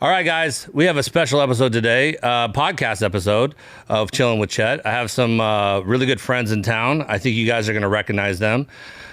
All right, guys, we have a special episode today, podcast episode of Chillin with Chet. I have some really good friends in town. I think you guys are going to recognize them.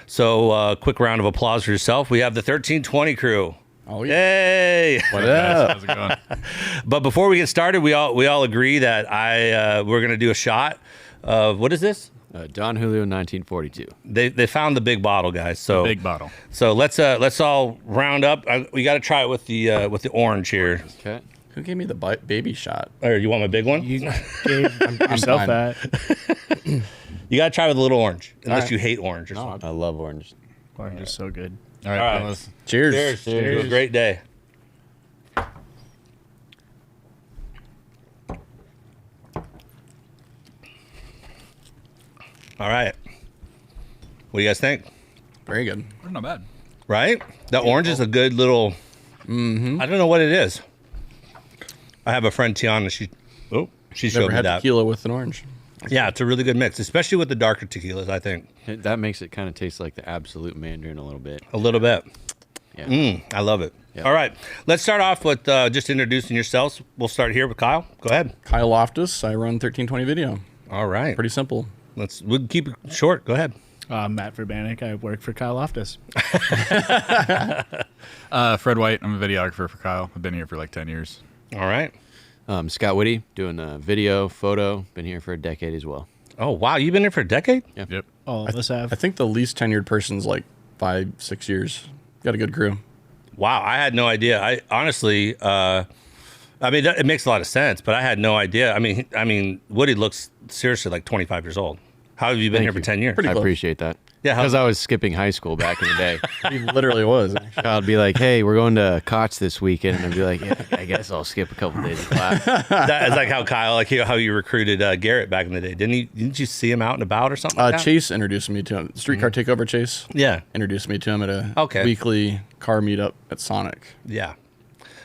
So quick round of applause for yourself. We have the 1320 crew. Oh, yeah. Hey! What up? How's it going? But before we get started, we all agree that we're going to do a shot of, what is this? Don Julio 1942. They found the big bottle, guys. So Big bottle. So let's all round up. We got to try it with the orange here. Okay. Who gave me the baby shot? Or you want my big one? You gave yourself fine. that. You got to try with a little orange, unless right. you hate orange or something. I love orange. Orange is so good. All right, All right. fellas. Cheers. Cheers. It was a great day. All right. What do you guys think? Very good. Not bad. Right? The orange is a good little. I don't know what it is. I have a friend Tiana. She showed Never me had that. tequila with an orange. Yeah, it's a really good mix, especially with the darker tequilas. I think That makes it kind of taste like the absolute Mandarin a little bit. a little bit. Yeah. I love it. Yeah. All right, let's start off with just introducing yourselves. We'll start here with Kyle. Go ahead. Kyle Loftus. I run 1320 Video. All right. Pretty simple. We'll keep it short. Go ahead. Matt Verbanek. I work for Kyle Loftus. Fred White. I'm a videographer for Kyle. I've been here for like 10 years. All right. Scott Whitty doing video, photo. Been here for a decade as well. Oh, wow. You've been here for a decade? Yep. All of us have. I think the least tenured person's like 5-6 years. Got a good crew. Wow. I had no idea. I honestly, it makes a lot of sense, but I had no idea. I mean, Woody looks seriously like 25 years old. How have you been Thank here for you. 10 years? Pretty I close. appreciate that. Yeah, Because I was skipping high school back in the day. He literally was. I'd be like, hey, we're going to Koch this weekend. And I'd be like, yeah, I guess I'll skip a couple days of class. That is like how Kyle, how you recruited Garrett back in the day. Didn't you see him out and about or something like that? Chase introduced me to him. Streetcar Takeover Chase Yeah. introduced me to him at a weekly car meetup at Sonic. Yeah.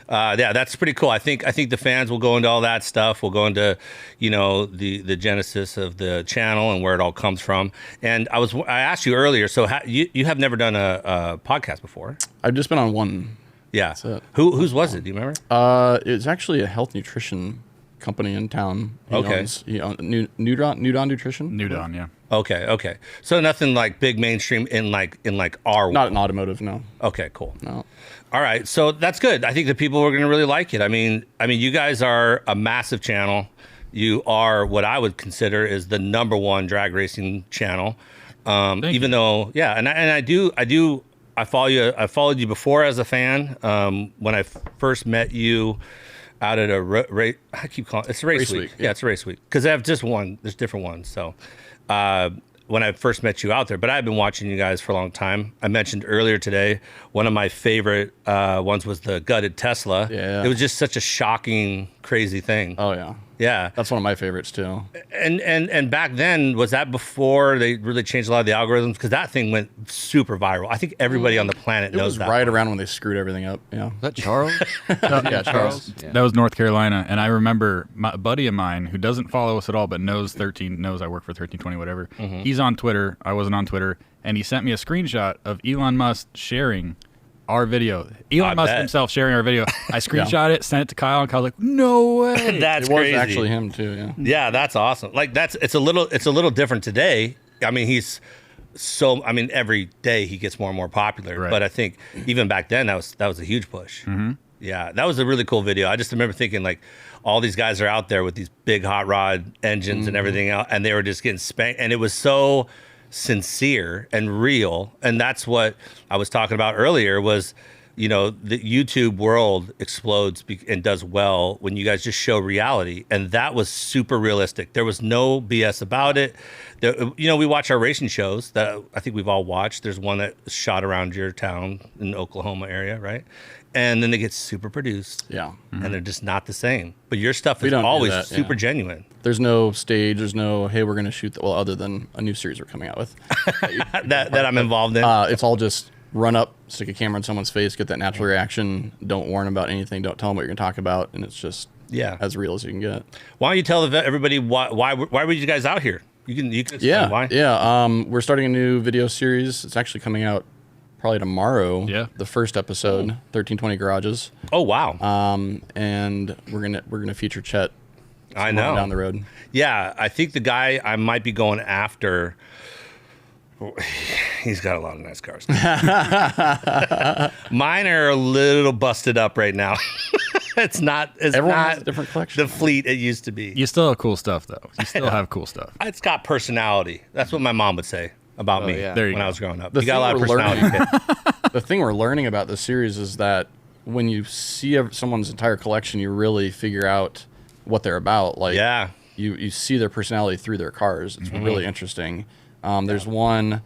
Yeah, that's pretty cool. I think the fans will go into all that stuff. We'll go into, the genesis of the channel and where it all comes from. And I asked you earlier, so you have never done a podcast before? I've just been on one. Yeah. That's it. Whose was it? Do you remember? It's actually a health nutrition company in town. He Okay. owns Nudon Nutrition. New Dawn, yeah. Okay. So nothing like big mainstream in like our Not an automotive, no. Okay, cool. No. All right, so that's good. I think the people are going to really like it. I mean, you guys are a massive channel. You are what I would consider is the #1 drag racing channel. Even though, yeah, and I follow you. I followed you before as a fan. When I first met you out at a race, I keep calling it's a race week. Yeah, it's a race week because I have just one. There's different ones. So. When I first met you out there, but I've been watching you guys for a long time. I mentioned earlier today, one of my favorite ones was the gutted Tesla. Yeah. It was just such a shocking, crazy thing. Oh, yeah. Yeah. That's one of my favorites, too. And back then, was that before they really changed a lot of the algorithms? Because that thing went super viral. I think everybody on the planet It knows was that. right around when they screwed everything up. Yeah. Is that Charles? Yeah, Charles. Yeah. That was North Carolina. And I remember a buddy of mine who doesn't follow us at all, but knows I work for 1320, whatever. He's on Twitter. I wasn't on Twitter. And he sent me a screenshot of Elon Musk sharing our video. Elon Musk bet. himself sharing our video. I screenshot it, sent it to Kyle, and Kyle's like, no way. That's It was crazy. actually him, too, yeah. Yeah, that's awesome. Like it's a little different today. I mean, every day he gets more and more popular. Right. But I think even back then that was a huge push. Mm-hmm. Yeah, that was a really cool video. I just remember thinking like all these guys are out there with these big hot rod engines and everything else, and they were just getting spanked, and it was so sincere and real. And that's what I was talking about earlier was, the YouTube world explodes and does well when you guys just show reality. And that was super realistic. There was no BS about it. We watch our racing shows that I think we've all watched. There's one that shot around your town in the Oklahoma area, right? And then they get super produced. Yeah. And they're just not the same. But your stuff We is don't do always that, super yeah. genuine. There's no stage. There's no, hey, we're going to shoot that. Well, other than a new series we're coming out with. that I'm involved in. It's all just run up, stick a camera in someone's face, get that natural reaction. Don't warn about anything. Don't tell them what you're going to talk about. And it's just as real as you can get. Why don't you tell everybody why were you guys out here? You can explain why. Yeah. We're starting a new video series. It's actually coming out probably tomorrow. Yeah. The first episode, 1320 Garages. Oh wow. And we're gonna feature Chet. I know. Down the road. Yeah, I think the guy I might be going after. He's got a lot of nice cars. Mine are a little busted up right now. Everyone has a different collection. The fleet it used to be. You still have cool stuff though. You still have cool stuff. It's got personality. That's what my mom would say about me when I was growing up. You got a lot of personality. The thing we're learning about this series is that when you see someone's entire collection, you really figure out what they're about. Like, you see their personality through their cars. It's really interesting. There's one,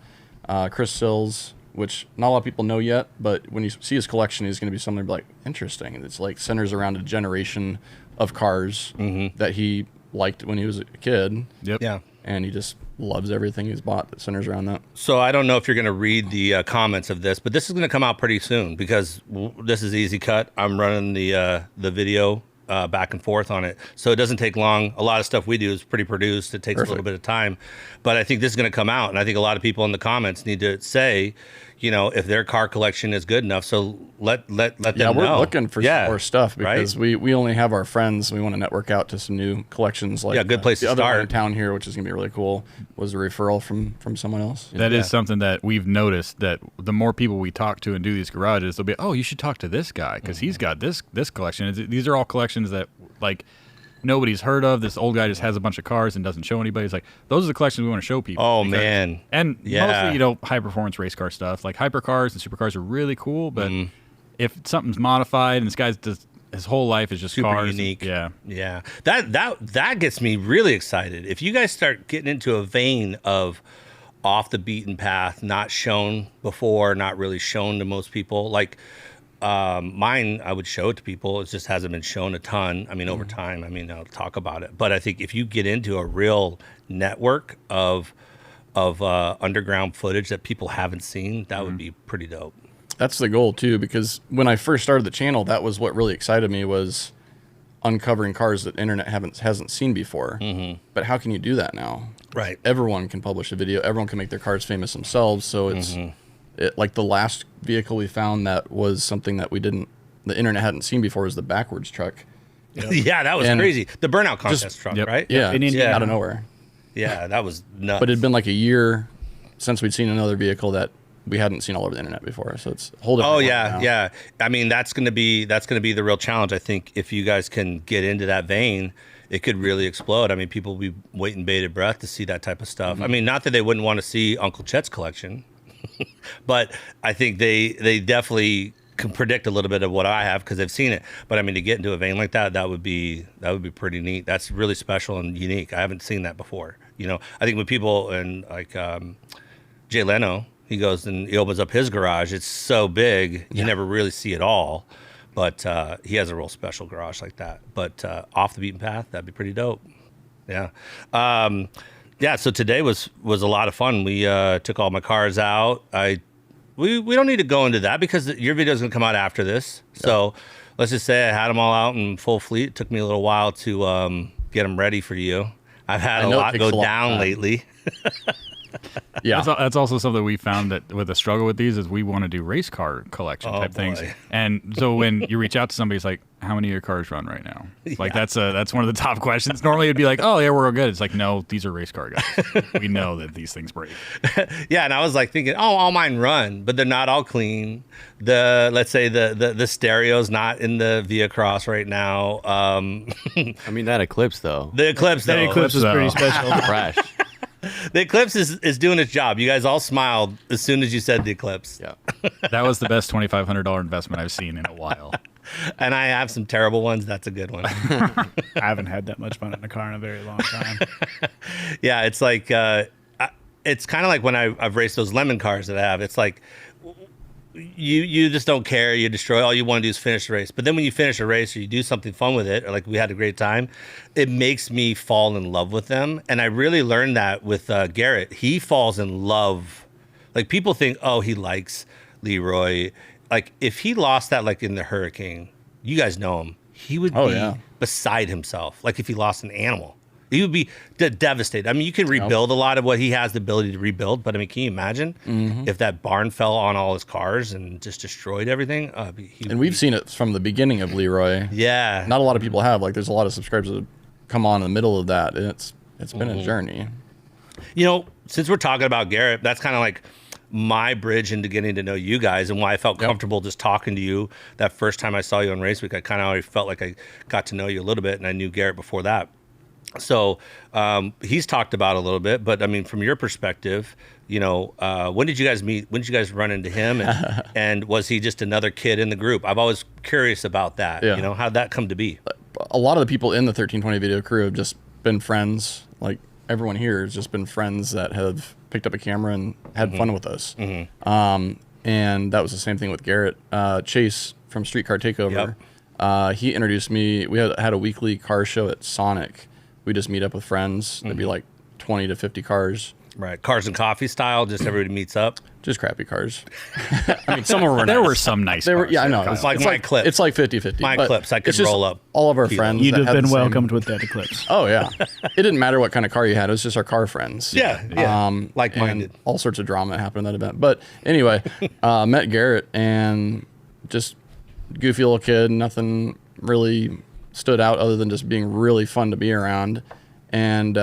Chris Sills, which not a lot of people know yet, but when you see his collection, he's going to be something like interesting. And it's like centers around a generation of cars that he liked when he was a kid. Yep. Yeah. And he just loves everything he's bought that centers around that. So I don't know if you're going to read the comments of this, but this is going to come out pretty soon because this is easy cut. I'm running the video back and forth on it. So it doesn't take long. A lot of stuff we do is pretty produced. It takes a little bit of time. But I think this is going to come out. And I think a lot of people in the comments need to say, if their car collection is good enough. So let them know. Yeah, we're looking for some more stuff because we only have our friends. We want to network out to some new collections. Like good place to start. The other one in start. town here, which is going to be really cool, was a referral from someone else. That is something that we've noticed, that the more people we talk to and do these garages, they'll be, oh, you should talk to this guy because he's got this collection. These are all collections that like nobody's heard of. This old guy just has a bunch of cars and doesn't show anybody. It's like, those are the collections we want to show people. Oh, man. And mostly, high performance race car stuff. Like hypercars and supercars are really cool, but if something's modified and this guy's just his whole life is just super cars. unique. Yeah. That gets me really excited. If you guys start getting into a vein of off the beaten path, not shown before, not really shown to most people, like mine, I would show it to people. It just hasn't been shown a ton. I mean, over time, I'll talk about it. But I think if you get into a real network of underground footage that people haven't seen, that would be pretty dope. That's the goal too, because when I first started the channel, that was what really excited me, was uncovering cars that the internet hasn't seen before. But how can you do that now? Right. Everyone can publish a video. Everyone can make their cars famous themselves. So it's like the last vehicle we found that was something that the internet hadn't seen before was the backwards truck. Yeah, that was crazy. The burnout contest truck, right? Yeah, out of nowhere. Yeah, that was nuts. But it had been like a year since we'd seen another vehicle that we hadn't seen all over the internet before. So it's a whole different. Oh yeah. I mean, that's gonna be the real challenge. I think if you guys can get into that vein, it could really explode. I mean, people will be waiting bated breath to see that type of stuff. I mean, not that they wouldn't want to see Uncle Chet's collection, but I think they definitely can predict a little bit of what I have because they've seen it. But I mean, to get into a vein like that would be pretty neat. That's really special and unique. I haven't seen that before. I think when people and like Jay Leno, he goes and he opens up his garage. It's so big, you never really see it all. But he has a real special garage like that. But off the beaten path, that'd be pretty dope. Yeah. So today was a lot of fun. We took all my cars out. We don't need to go into that because your video is going to come out after this. Yeah. So let's just say I had them all out in full fleet. It took me a little while to get them ready for you. I've had a lot go down lately. Yeah, that's also something we found that with the struggle with these is we want to do race car collection type things, and so when you reach out to somebody, it's like, how many of your cars run right now? Like that's one of the top questions. Normally it'd be like, oh yeah, we're all good. It's like, no, these are race car guys. We know that these things break. Yeah, and I was like thinking, all mine run, but they're not all clean. Let's say the stereo's not in the Via Cross right now. I mean that Eclipse though. The Eclipse is pretty special. Crash. The Eclipse is doing its job. You guys all smiled as soon as you said the Eclipse. Yeah. That was the best $2,500 investment I've seen in a while. And I have some terrible ones. That's a good one. I haven't had that much fun in a car in a very long time. Yeah, it's like it's kind of like when I've raced those lemon cars that I have. It's like you just don't care. You destroy. All you want to do is finish the race. But then when you finish a race or you do something fun with it, or like we had a great time, it makes me fall in love with them. And I really learned that with Garrett. He falls in love. Like people think, oh, he likes Leroy. Like if he lost that, like in the hurricane, you guys know him. He would be beside himself. Like if he lost an animal, He would be devastated. I mean, you can rebuild a lot of what he has the ability to rebuild, but I mean, can you imagine if that barn fell on all his cars and just destroyed everything? And we've seen it from the beginning of Leroy. Yeah. Not a lot of people have. Like, there's a lot of subscribers that come on in the middle of that, and it's been a journey. You know, since we're talking about Garrett, that's kind of like my bridge into getting to know you guys and why I felt comfortable just talking to you. That first time I saw you on Race Week, I kind of already felt like I got to know you a little bit, and I knew Garrett before that. So he's talked about a little bit, but I mean, from your perspective, you know, when did you guys meet? When did you guys run into him? And, and was he just another kid in the group? I've always curious about that. You know, how'd that come to be? A lot of the people in the 1320 video crew have just been friends. Like, everyone here has just been friends that have picked up a camera and had fun with us. And that was the same thing with Garrett. Chase from Streetcar Takeover, he introduced me. We had a weekly car show at Sonic. We just meet up with friends. There'd be like 20 to 50 cars. Right. Cars and coffee style, just everybody meets up. Just crappy cars. I mean, some of them were There nice. were some nice They were, cars. yeah, I know. It's like my Clips. It's like 50-50. My but Clips, I could it's just roll up. all of our friends. You'd that have had been the same- welcomed with that Eclipse. Oh, yeah. It didn't matter what kind of car you had. It was just our car friends. Yeah. Like-minded. And all sorts of drama happened at that event. But anyway, met Garrett, and just goofy little kid. Nothing really stood out other than just being really fun to be around. And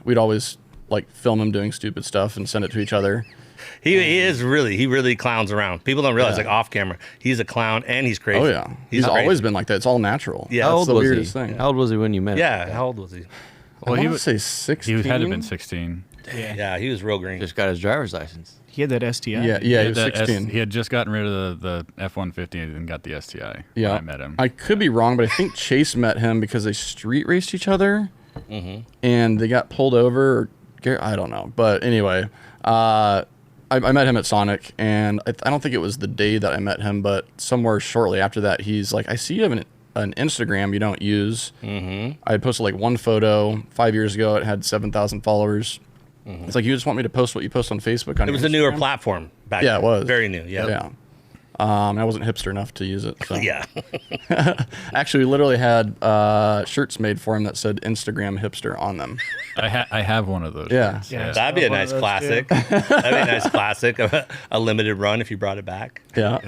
we'd always like film him doing stupid stuff and send it to each other. He really clowns around. People don't realize, like, off camera, he's a clown and he's crazy. Oh, yeah. He's crazy. always been like that. It's all natural. Yeah. How That's old the was weirdest he? thing. How old was he when you met him? Yeah. How old was he? Well, I he want to was say 16. he had to have been 16. Yeah, he was real green. Just got his driver's license. He had that STI. Yeah, he was 16. He had just gotten rid of the F-150 and got the STI when I met him. I could be wrong, but I think Chase met him because they street raced each other, and they got pulled over. Or I don't know, but anyway, I met him at Sonic, and I don't think it was the day that I met him, but somewhere shortly after that, he's like, "I see you have an Instagram you don't use." I had posted like one photo 5 years ago. It had 7,000 followers. It's like, you just want me to post what you post on Facebook on It was your a newer Instagram? platform back Yeah, then. it was. Very new, yeah. I wasn't hipster enough to use it. So. Yeah. Actually, we literally had shirts made for him that said Instagram hipster on them. I have one of those. Yeah. shirts, Yeah. That'd be a One of nice those, classic. That'd be a nice classic of a limited run if you brought it back. Yeah.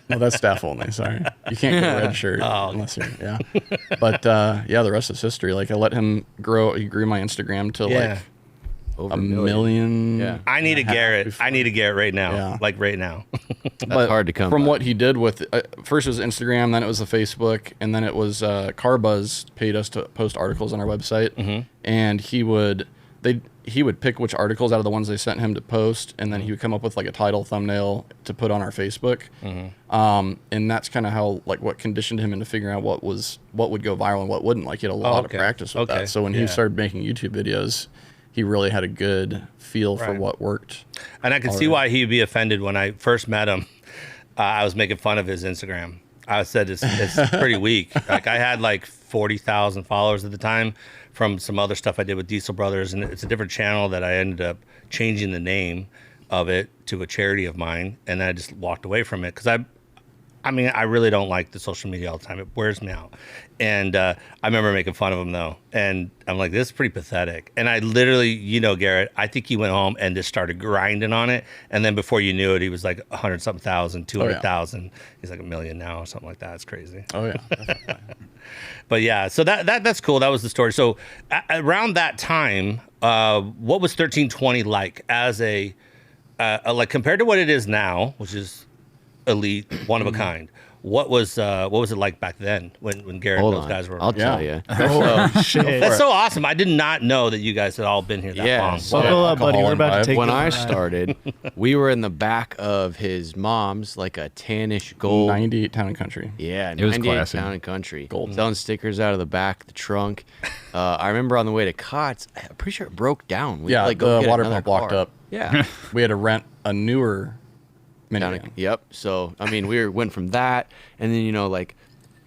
No, that's staff only. Sorry. You can't get a red shirt unless you're, yeah. But yeah, the rest is history. Like, I let him grow. He grew my Instagram to like Over a million. Yeah. I need a Garrett. before. I need a Garrett right now. Yeah. Like right now. But hard to come from by. what he did with first it was Instagram, then it was the Facebook, and then it was CarBuzz paid us to post articles on our website, and he would pick which articles out of the ones they sent him to post, and then he would come up with like a title thumbnail to put on our Facebook, and that's kind of how, like, what conditioned him into figuring out what would go viral and what wouldn't. Like, he had a lot of practice with that. So when he started making YouTube videos, he really had a good feel for what worked. And I can see why he'd be offended when I first met him. I was making fun of his Instagram. I said it's pretty weak. Like, I had like 40,000 followers at the time from some other stuff I did with Diesel Brothers, and it's a different channel that I ended up changing the name of it to a charity of mine, and then I just walked away from it because I mean, I really don't like the social media all the time. It wears me out. And I remember making fun of him, though. And I'm like, this is pretty pathetic. And I literally, you know, Garrett, I think he went home and just started grinding on it. And then before you knew it, he was like 100-something thousand, 200,000. He's like 1 million now or something like that. It's crazy. Oh, yeah. Definitely. But yeah, so that's cool. That was the story. So around that time, what was 1320 like as a like, compared to what it is now, which is elite, one of a kind? What was it like back then when Garrett and those guys were? I'll tell you. Oh, shit. That's so awesome. I did not know that you guys had all been here that long. Buckle up, buddy. We're about to take When the I ride. started, we were in the back of his mom's, like a tannish gold. 98 Town and Country. Yeah, It was 98 classy. Town and Country. Gold. Selling stickers out of the back of the trunk. I remember on the way to Cots, I'm pretty sure it broke down. We Yeah, had to, go the get water another pump locked car. up. Yeah. We had to rent a newer Down minivan. yep. So, I mean, went from that, and then, you know, like,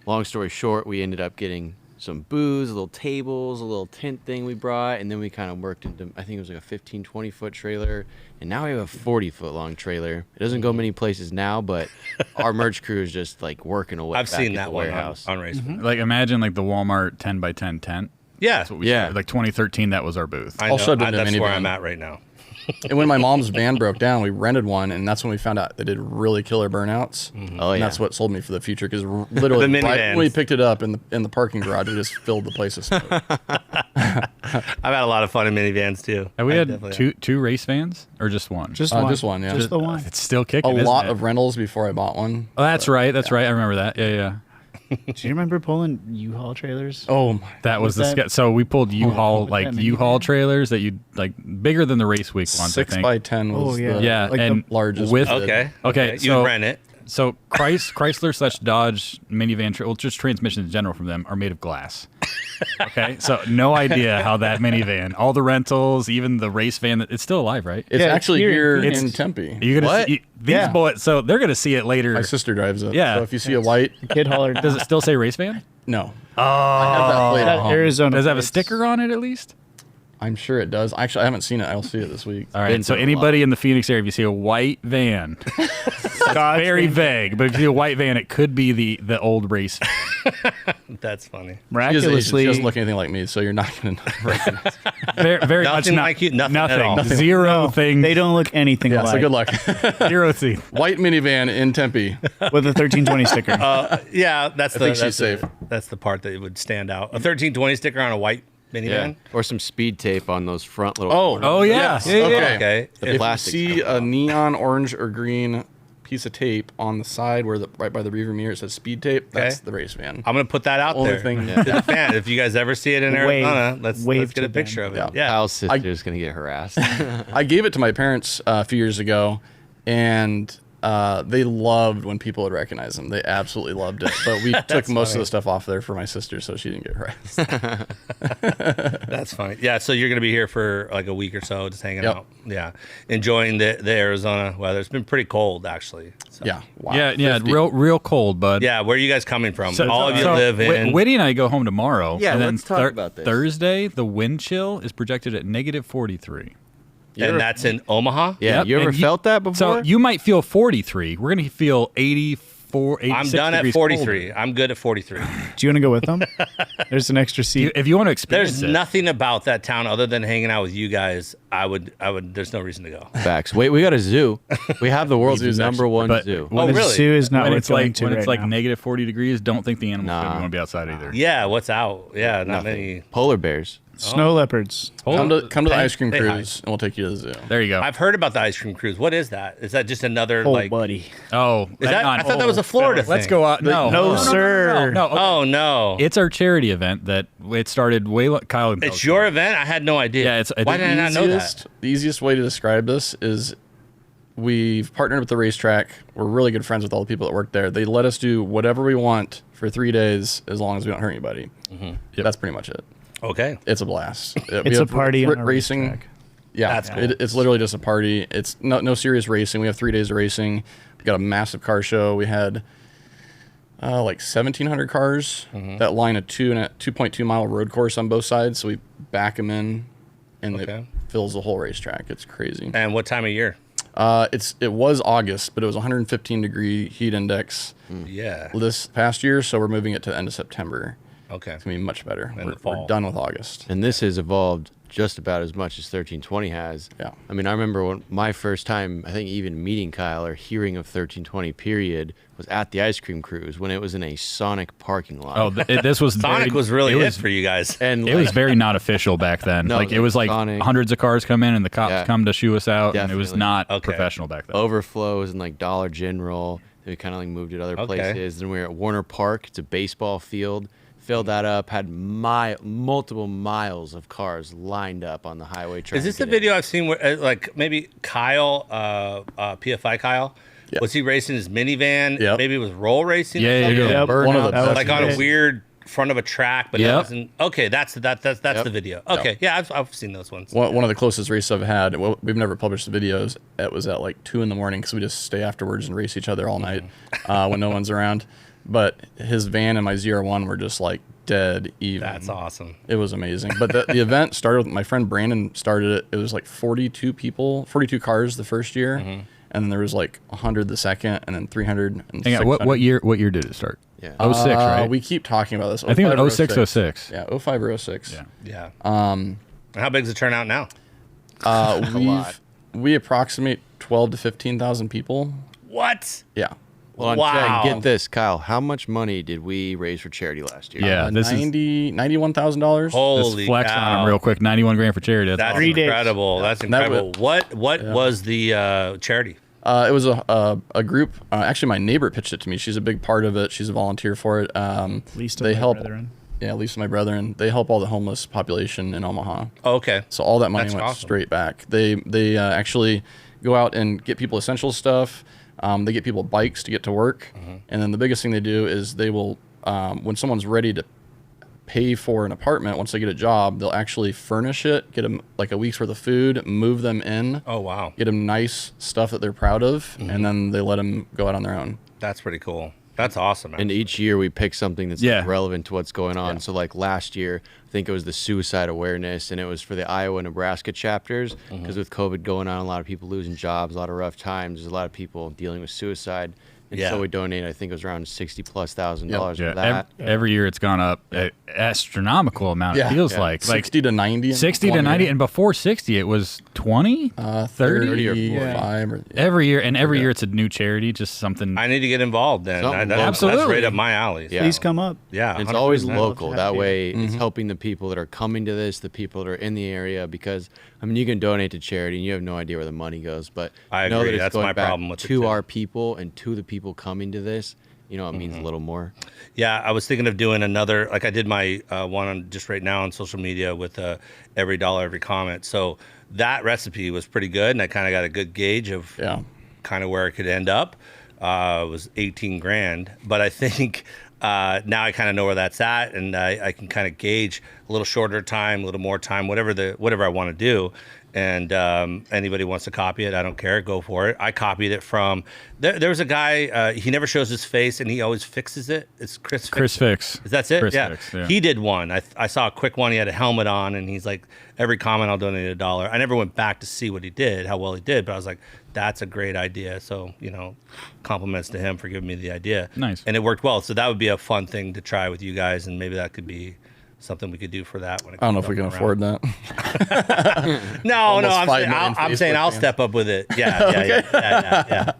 long story short, we ended up getting some booze, little tables, a little tent thing we brought, and then we kind of worked into, I think it was like a 15, 20-foot trailer, and now we have a 40-foot long trailer. It doesn't go many places now, but our merch crew is just, like, working away. I've back seen at that the one warehouse. on race. Like, imagine like the Walmart 10 by 10 tent. Yeah. That's what we started. Like 2013, that was our booth. I Also know. did a That's where minivan. I'm at right now. And when my mom's van broke down, we rented one, and that's when we found out they did really killer burnouts. Oh, And yeah. that's what sold me for the future, because literally The right minivans. when we picked it up in the parking garage, it just filled the place with snow. I've had a lot of fun in minivans too. Have we I had definitely two race vans or just one? Just one. Just one, yeah. Just the one. It's still kicking. A isn't lot it? of rentals before I bought one. Oh, that's right. That's right. I remember that. Yeah. Do you remember pulling U-Haul trailers? Oh my! That was Was the that- so we pulled U-Haul was like that minivan? U-Haul trailers that you like bigger than the race week ones. I 6x10 was Oh, yeah. the yeah, like and the largest. with Okay. Okay, You so- would rent it. So Chrysler / Dodge minivan, well, just transmissions in general from them are made of glass. Okay, so no idea how that minivan, all the rentals, even the race van, it's still alive, right? It's Yeah, it's actually here. here It's- in Tempe. You're gonna What? see these Yeah. boys, so they're gonna see it later. My sister drives it. Yeah. So if you see a white, Kid hauler. Does it still say race van? no. Oh. I have that plate at home. Arizona. Does it have a plates. sticker on it at least? I'm sure it does. Actually, I haven't seen it. I'll see it this week. All right. Been So to a anybody in the Phoenix area, if you see a white van, God's very van. vague, but if you see a white van, it could be the old race. That's funny. She Miraculously, doesn't look anything like me, so you're not going to recognize it. Very much Nothing not, like you, nothing at all. Zero no, thing. they don't look anything Yeah, so alike. good luck. Zero thing. White minivan in Tempe. With a 1320 sticker. Yeah, that's the think she's that's the- safe. That's the part that would stand out. A 1320 sticker on a white minivan. Yeah. Or some speed tape on those front little. Oh yeah. Yes. Yeah, yeah, yeah. Okay. Okay. The If you plastic's see coming a off. neon orange or green piece of tape on the side where right by the rearview mirror it says speed tape, that's Okay. the race van. I'm gonna put that out Only there. thing- To the fan. If you guys ever see it in Wave. Arizona, let's Wave get to a picture them. of it. Yeah. Yeah. Kyle's sister's gonna get harassed. I gave it to my parents a few years ago, and they loved when people would recognize them. They absolutely loved it. But we took most of the stuff off there for my sister, so she didn't get harassed. That's funny. Yeah, so you're gonna be here for like a week or so, just hanging Yep. out. Yeah, enjoying the Arizona weather. It's been pretty cold actually. So. Yeah. Wow. Yeah, 50. real cold, bud. Yeah, where are you guys coming from? So- All of you so live in. Whitney and I go home tomorrow. Yeah, and then let's talk about this. Thursday, the wind chill is projected at -43. and that's in Omaha. Yeah, Yep, you ever and felt that before? So you might feel 43. We're gonna feel 84, 86 I'm done at degrees 43. colder. I'm good at 43. Do you want to go with them? There's an extra seat. If you want to experience There's it, nothing about that town other than hanging out with you guys. I would. There's no reason to go. Facts. Wait, we got a zoo. We have the world's Zoo's number actually- one but zoo. Oh, The really? zoo is not when worth it's going like to when right it's like now. -40 degrees, don't think the animals Nah. want to be outside either. Yeah, what's out? Yeah, not Nothing. many. Polar bears. Snow leopards. Come to the ice cream They hide. cruise, and we'll take you to the zoo. There you go. I've heard about the ice cream cruise. What is that? Is that just another Oh, like? buddy. oh, Is that? I thought that was a Florida thing. Let's go out. No, No, sir. No, okay. Oh no! It's our charity event that it started way. Kyle, and It's your event. I had no idea. Yeah, it's- Why did I not know that? The easiest way to describe this is we've partnered with the racetrack. We're really good friends with all the people that work there. They let us do whatever we want for 3 days as long as we don't hurt anybody. Yep. That's pretty much it. Okay. It's a blast. It's a party on a racing. racetrack. Yeah, That's cool. it's literally just a party. It's no serious racing. We have 3 days of racing. We got a massive car show. We had like 1,700 cars that line a 2.2 mile road course on both sides. So we back them in, and Okay. it fills the whole racetrack. It's crazy. And what time of year? It was August, but it was 115 degree heat index Yeah. this past year. So we're moving it to the end of September. Okay. It's gonna be much better. In We're the fall. done with August. And this has evolved just about as much as 1320 has. Yeah. I mean, I remember when my first time, I think even meeting Kyle or hearing of 1320 period was at the ice cream cruise when it was in a Sonic parking lot. Oh, this was Sonic very, was really it it was, for you guys. and It was very not official back then. No, like it was like Sonic. hundreds of cars come in and the cops Yeah. come to shoo us out, and it was Definitely. not Okay. professional back then. overflows and like Dollar General. Then we kind of like moved it other Okay. places. Then we were at Warner Park. It's a baseball field. Filled that up. Had multiple miles of cars lined up on the highway. Is this the video I've seen where, like, maybe Kyle, PFI Kyle, Yeah. was he racing his minivan? Yep. Maybe it was roll racing. or Yeah, something? yeah. Yep. One of the That was Like on a great. weird front of a track, but it Yep. wasn't. Okay, that's Yep. the video. Okay, yeah, I've seen those ones. One of the closest races I've had. Well, we've never published the videos. It was at like 2 a.m. because we just stay afterwards and race each other all night when no one's around. But his van and my ZR1 were just like dead even. That's awesome. It was amazing. But the event started with my friend Brandon started it. It was like 42 people, 42 cars the first year. And then there was like 100 the second, and then 300 and Hang on, 600. what year did it start? Yeah. Oh six, right? We keep talking about this. I think it 05 was 06, 06. 06. Yeah, 05 or 06. Yeah. How big's the turnout now? We approximate 12 to 15,000 people. What? Yeah. Well, Wow. Get this, Kyle. How much money did we raise for charity last year? Yeah, this is $91,000. this Holy flex cow. on him real quick. 91 grand for charity. That's 3 days. incredible. That's incredible. What was the charity? It was a group. Actually, my neighbor pitched it to me. She's a big part of it. She's a volunteer for it. Least of they my help. brethren. Yeah, least of my brethren. They help all the homeless population in Omaha. Oh, okay. So all that money That's went awesome. straight back. They actually go out and get people essential stuff. They get people bikes to get to work, and then the biggest thing they do is they will, when someone's ready to pay for an apartment, once they get a job, they'll actually furnish it, get them like a week's worth of food, move them in, Oh, wow. get them nice stuff that they're proud of, and then they let them go out on their own. That's pretty cool. That's awesome. And each year we pick something that's Yeah. relevant to what's going on. So like last year, I think it was the suicide awareness, and it was for the Iowa and Nebraska chapters, because with COVID going on, a lot of people losing jobs, a lot of rough times. There's a lot of people dealing with suicide. And Yeah. so we donated, I think it was around $60,000+ Yeah, for that. every year it's gone up an astronomical amount. Yeah. It feels Yeah. like 60 to 90. in 60 to one 90, year. and before 60 it was 20, 30. 30 or 35. Or, Every year, and every year it's a new charity, just something. I need to get involved then. Something That's Absolutely. right up my alley. Yeah. Please come up. Yeah. And it's always 100%. local. That way, Mm-hmm. it's helping the people that are coming to this, the people that are in the area. Because I mean, you can donate to charity, and you have no idea where the money goes. But I know agree. that it's That's going my back problem with it, to too. our people and to the people coming to this. You know, it means a little more. Yeah, I was thinking of doing another, like I did my one on just right now on social media with every dollar, every comment. So that recipe was pretty good, and I kind of got a good gauge of kind of where it could end up. It was 18 grand, but I think now I kind of know where that's at, and I can kind of gauge a little shorter time, a little more time, whatever I want to do. And anybody wants to copy it, I don't care. Go for it. I copied it from. There was a guy. He never shows his face, and he always fixes it. It's Chris Fix. That's it. Chris Yeah. Fix, yeah. He did one. I saw a quick one. He had a helmet on, and he's like, every comment I'll donate $1. I never went back to see what he did, how well he did, but I was like, that's a great idea. So compliments to him for giving me the idea. Nice. And it worked well. So that would be a fun thing to try with you guys, and maybe that could be something we could do for that. When it I don't know comes if we can up afford that. No, Almost I'm 5 saying, million I'm saying Facebook I'll fans. step up with it. Yeah.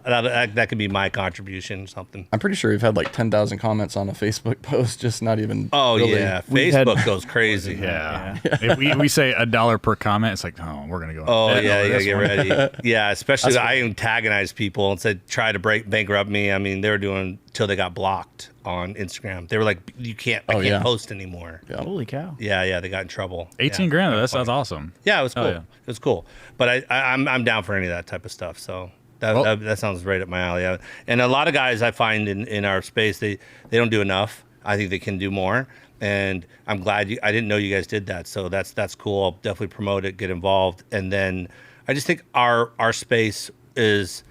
That could be my contribution or something. I'm pretty sure we've had like 10,000 comments on a Facebook post, just not even. Oh really- yeah, We've had- Facebook goes crazy. Yeah. If we say $1 per comment, it's like, oh, we're gonna go. Oh bet yeah, over you gotta this get one. ready. Yeah, especially I antagonize people and said try to bankrupt me. I mean, they were doing till they got blocked on Instagram. They were like, I can't yeah. post anymore. Yeah. Holy cow. Yeah, they got in trouble. 18 Yeah. grand. That's awesome. Yeah, it was cool. Oh, yeah. It was cool. But I'm down for any of that type of stuff. So that sounds right up my alley. And a lot of guys I find in our space, they don't do enough. I think they can do more. And I'm glad I didn't know you guys did that. So that's cool. I'll definitely promote it, get involved. And then I just think our space is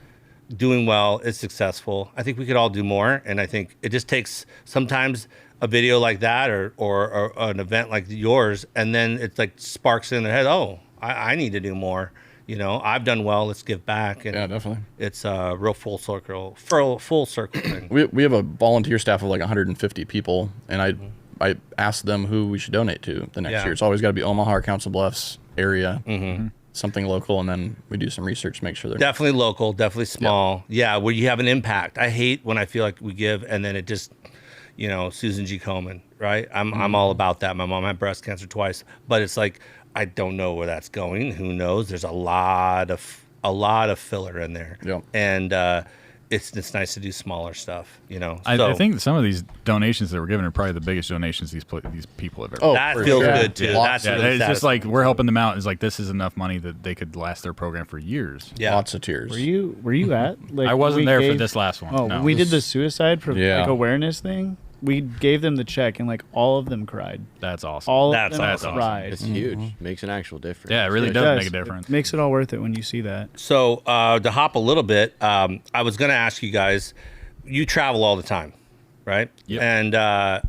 doing well, it's successful. I think we could all do more. And I think it just takes sometimes a video like that or an event like yours, and then it's like sparks in their head, oh, I need to do more. I've done well, let's give back. And Yeah, definitely. it's a real full circle thing. We have a volunteer staff of like 150 people, and I asked them who we should donate to the next Yeah. year. It's always got to be Omaha or Council Bluffs area, something local, and then we do some research to make sure they're. Definitely local, definitely small. Yeah, where you have an impact. I hate when I feel like we give and then it just, Susan G. Komen, right? I'm all about that. My mom had breast cancer twice, but it's like I don't know where that's going. Who knows? There's a lot of filler in there. Yeah. And it's nice to do smaller stuff, I think some of these donations that we're given are probably the biggest donations these people have ever. Oh, that for feels sure. good too. Yeah. That's yeah, really it's just like satisfying. we're helping them out. It's like this is enough money that they could last their program for years. Yeah. Lots of tears. Were you at? Like I wasn't we there for gave- this last one. Oh, no. we did the suicide for Yeah. awareness thing. We gave them the check, and like all of them cried. That's awesome. All That's of them awesome. cried. It's huge. Makes an actual difference. Yeah, it really It does does. make a difference. It makes it all worth it when you see that. So to hop a little bit, I was going to ask you guys, you travel all the time, right? Yep. And I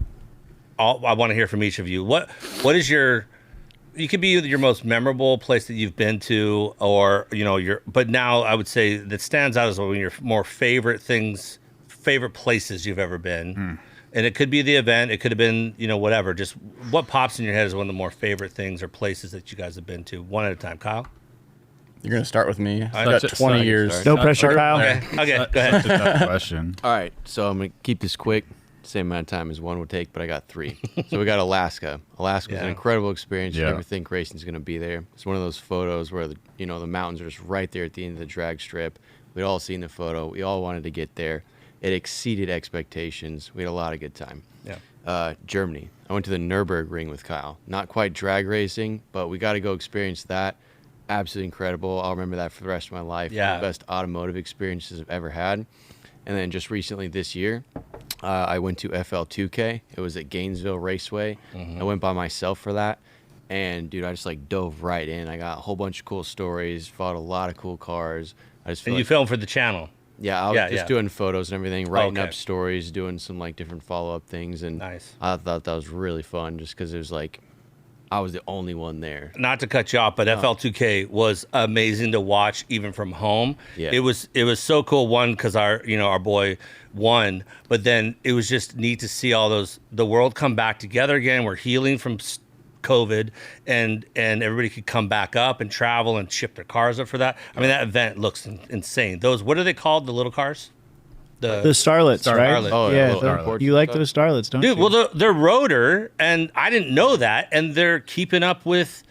want to hear from each of you. What is you could be your most memorable place that you've been to, or but now I would say that stands out as one of your more favorite places you've ever been. And it could be the event. It could have been, whatever. Just what pops in your head is one of the more favorite things or places that you guys have been to. One at a time. Kyle? You're going to start with me. I've Such got a- 20 such- years. No pressure, Kyle. Okay, go ahead. That's a tough question. All right, so I'm gonna keep this quick. Same amount of time as one would take, but I got 3. So we got Alaska. Alaska's an Yeah. incredible experience. You Yeah. never think racing's gonna be there. It's one of those photos where the mountains are just right there at the end of the drag strip. We'd all seen the photo. We all wanted to get there. It exceeded expectations. We had a lot of good time. Yeah. Germany. I went to the Nürburgring with Kyle. Not quite drag racing, but we got to go experience that. Absolutely incredible. I'll remember that for the rest of my life. Yeah. One of the best automotive experiences I've ever had. And then just recently this year, I went to FL2K. It was at Gainesville Raceway. I went by myself for that. And, dude, I just, dove right in. I got a whole bunch of cool stories, fought a lot of cool cars. I just feel And you filmed for the channel. yeah, I was just yeah. doing photos and everything, writing Okay. up stories, doing some, different follow-up things. And Nice. I thought that was really fun just because it was, I was the only one there. Not to cut you off, but FL2K was amazing to watch even from home. Yeah. It was so cool. One, because our boy won, but then it was just neat to see the world come back together again. We're healing from COVID, and everybody could come back up and travel and ship their cars up for that. I mean, that event looks insane. Those, what are they called? The little cars? The Starlets, right? Starlet. Oh, Yeah, little the- airports you and like stuff. those Starlets, don't Dude, you? well, they're rotor, and I didn't know that, and they're keeping up with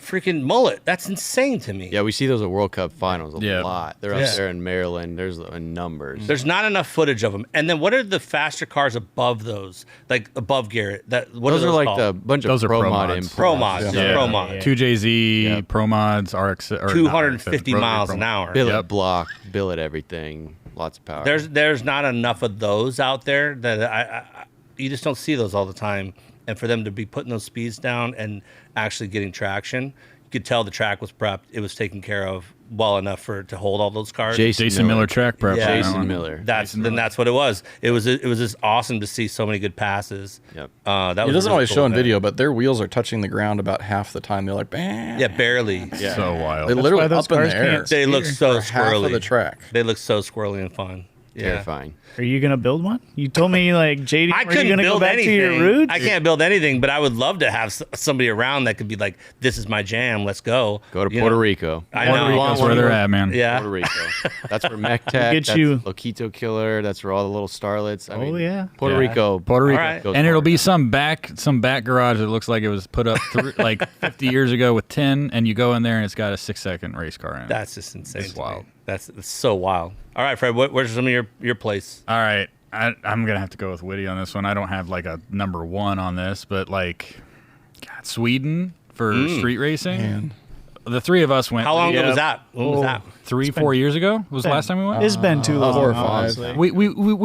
freaking mullet. That's insane to me. Yeah, we see those at World Cup finals a Yeah. lot. They're Yeah. up there in Maryland. There's numbers. There's not enough footage of them. And then what are the faster cars above those? Like above Garrett? What those are are those like called? the bunch of Those are pro pro mod mods. imports. Pro mods. Yeah. Pro mod. Yeah. 2JZ, Yep. Pro Mods, RX, or not 250 RX, miles Pro an Mod. hour. Billet Yep. block, billet everything. Lots of power. There's not enough of those out there that I you just don't see those all the time. And for them to be putting those speeds down and actually getting traction, you could tell the track was prepped. It was taken care of well enough to hold all those cars. Jason Miller track prep. Yeah. on that Jason one. Miller. That's what it was. It was just awesome to see so many good passes. Yep. That was It a doesn't really always cool show in event. video, but their wheels are touching the ground about half the time. They're like, bam. Yeah, barely. Yeah. So wild. They literally why those up in cars the air. can't They look so for half squirrely. of the track. They look so squirrely and fun. Yeah. Terrifying. Are you gonna build one? You told me JD, I were you couldn't gonna go build back anything. to your roots? I can't build anything, but I would love to have somebody around that could be like, "This is my jam. Let's go." Go to You Puerto know? Rico. I Puerto know. Rico's where they're at, man. Yeah. Puerto Rico. That's where Mech Tech, Get that's you- Loquito Killer. That's where all the little starlets. I mean, yeah. Puerto Yeah. Rico. Puerto Rico. All right. goes And it'll hard. be some back garage that looks like it was put up 50 years ago with tin, and you go in there and it's got a 6-second race car in it. That's just insane. It's to me. wild. That's so wild. All right, Fred. Where's some of your place? All right. I'm going to have to go with Witty on this one. I don't have a number one on this, but Sweden for street racing. Man. The three of us went. How long ago Yeah. was that? When was Oh. that? 4 years ago was the last time we went? It's been too long. 4 or 5. honestly. We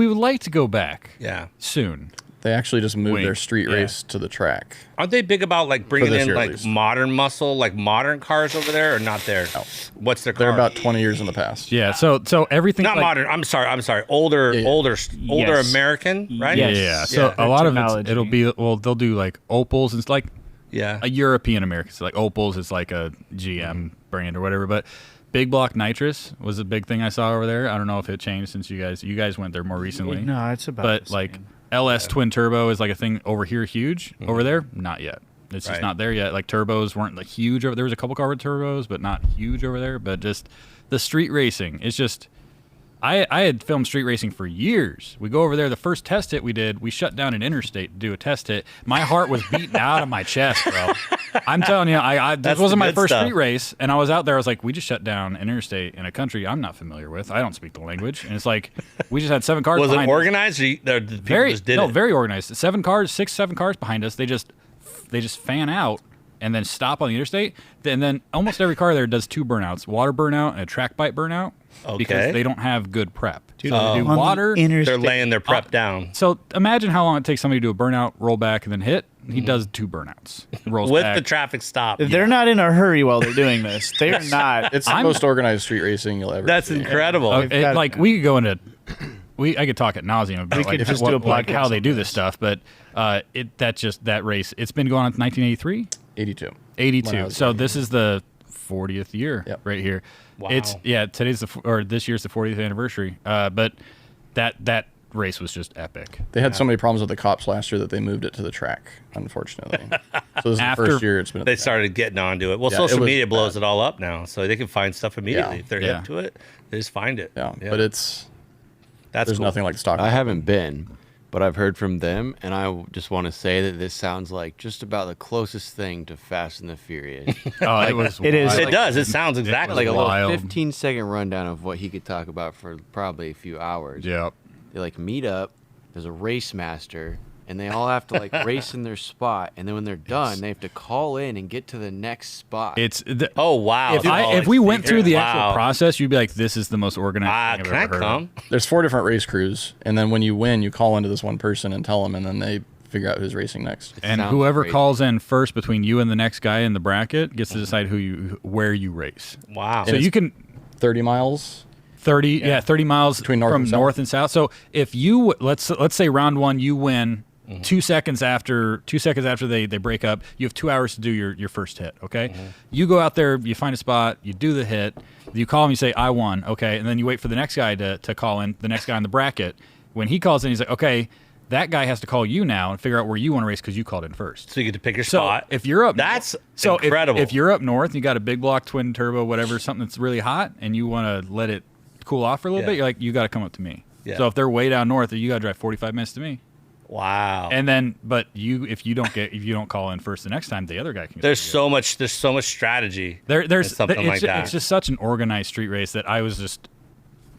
would like to go back Yeah. soon. They actually just moved Wink. their street Yeah. race to the track. Aren't they big about bringing this in year, at least. modern muscle, modern cars over there, or not there? No. What's their car? They're about 20 years in the past. Yeah. So everything. not modern. I'm sorry. Older, Yeah. older Yes. American, right? Yeah, Yes. yeah. So Yeah. a lot of Technology. it'll be they'll do Opals. It's like Yeah. a European American. So Opals is like a GM brand or whatever. But big block nitrous was a big thing I saw over there. I don't know if it changed since you guys went there more recently. No, it's about. But the same. LS twin turbo is a thing over here huge. Over there, not yet. It's just Right. not there yet. Turbos weren't huge over there. Was a couple car with turbos, but not huge over there. But just the street racing. It's just I had filmed street racing for years. We go over there. The first test hit we did, we shut down an interstate to do a test hit. My heart was beating out of my chest, bro. I'm telling you, this That's wasn't the my good first stuff. street race, and I was out there. I was like, we just shut down an interstate in a country I'm not familiar with. I don't speak the language, and it's we just had 7 cars. Was it behind us. organized, or the people Very just did it? very organized. 7 cars behind us. They just fan out and then stop on the interstate. And then almost every car there does 2 burnouts: water burnout and a track bite burnout. Okay. Because they don't have good prep. Dude, So they do on the water. interstate- They're laying their prep down So imagine how long it takes somebody to do a burnout, roll back, and then hit. He does 2 burnouts. Rolls with back. the traffic stop. They're not in a hurry while they're doing this. They are not. It's the most organized street racing you'll ever That's see. incredible. We've got- We could go into. I could talk at nauseum about We could like, just do a how podcast they on do this. this stuff, but that race. It's been going on since 1983. 82. When I 82. was So this is the 40th year Yep. right here. Wow. This year's the 40th anniversary. But that race was just epic. They had so many problems with the cops last year that they moved it to the track, unfortunately. So this is the first year it's been. They started getting onto it. Well, social media blows it all up now, so they can find stuff immediately. If they're hip to it, they just find it. Yeah, but there's nothing like stock. I haven't been, but I've heard from them, and I just want to say that this sounds like just about the closest thing to Fast and the Furious. It was. It is. It does. It sounds exactly Like a little Wild. 15-second rundown of what he could talk about for probably a few hours. Yep. They like meet up. There's a race master, and they all have to like race in their spot. And then when they're done, they have to call in and get to the next spot. Oh wow! If we went through the actual process, you'd be like, "This is the most organized thing I've ever heard of." There's 4 different race crews, and then when you win, you call into this one person and tell them, and then they figure out who's racing next. And whoever calls in first between you and the next guy in the bracket gets to decide where you race. Wow! So you can 30 miles. 30 miles Between north from and south. north and south. So if you let's say round 1 you win, 2 seconds after they break up, you have 2 hours to do your first hit. Okay, you go out there, you find a spot, you do the hit, you call him, you say I won. Okay, and then you wait for the next guy to call in, the next guy in the bracket. When he calls in, he's like, okay, that guy has to call you now and figure out where you want to race because you called in first. So you get to pick your So spot. if you're up, that's incredible. If you're up north, you got a big block twin turbo, whatever, something that's really hot, and you want to let it cool off for a little bit, you're like, you got to come up to me. Yeah. So if they're way down north, you got to drive 45 minutes to me. Wow. And then, but if you don't call in first the next time, the other guy can. There's so much strategy. There's something like that. It's just such an organized street race that I was just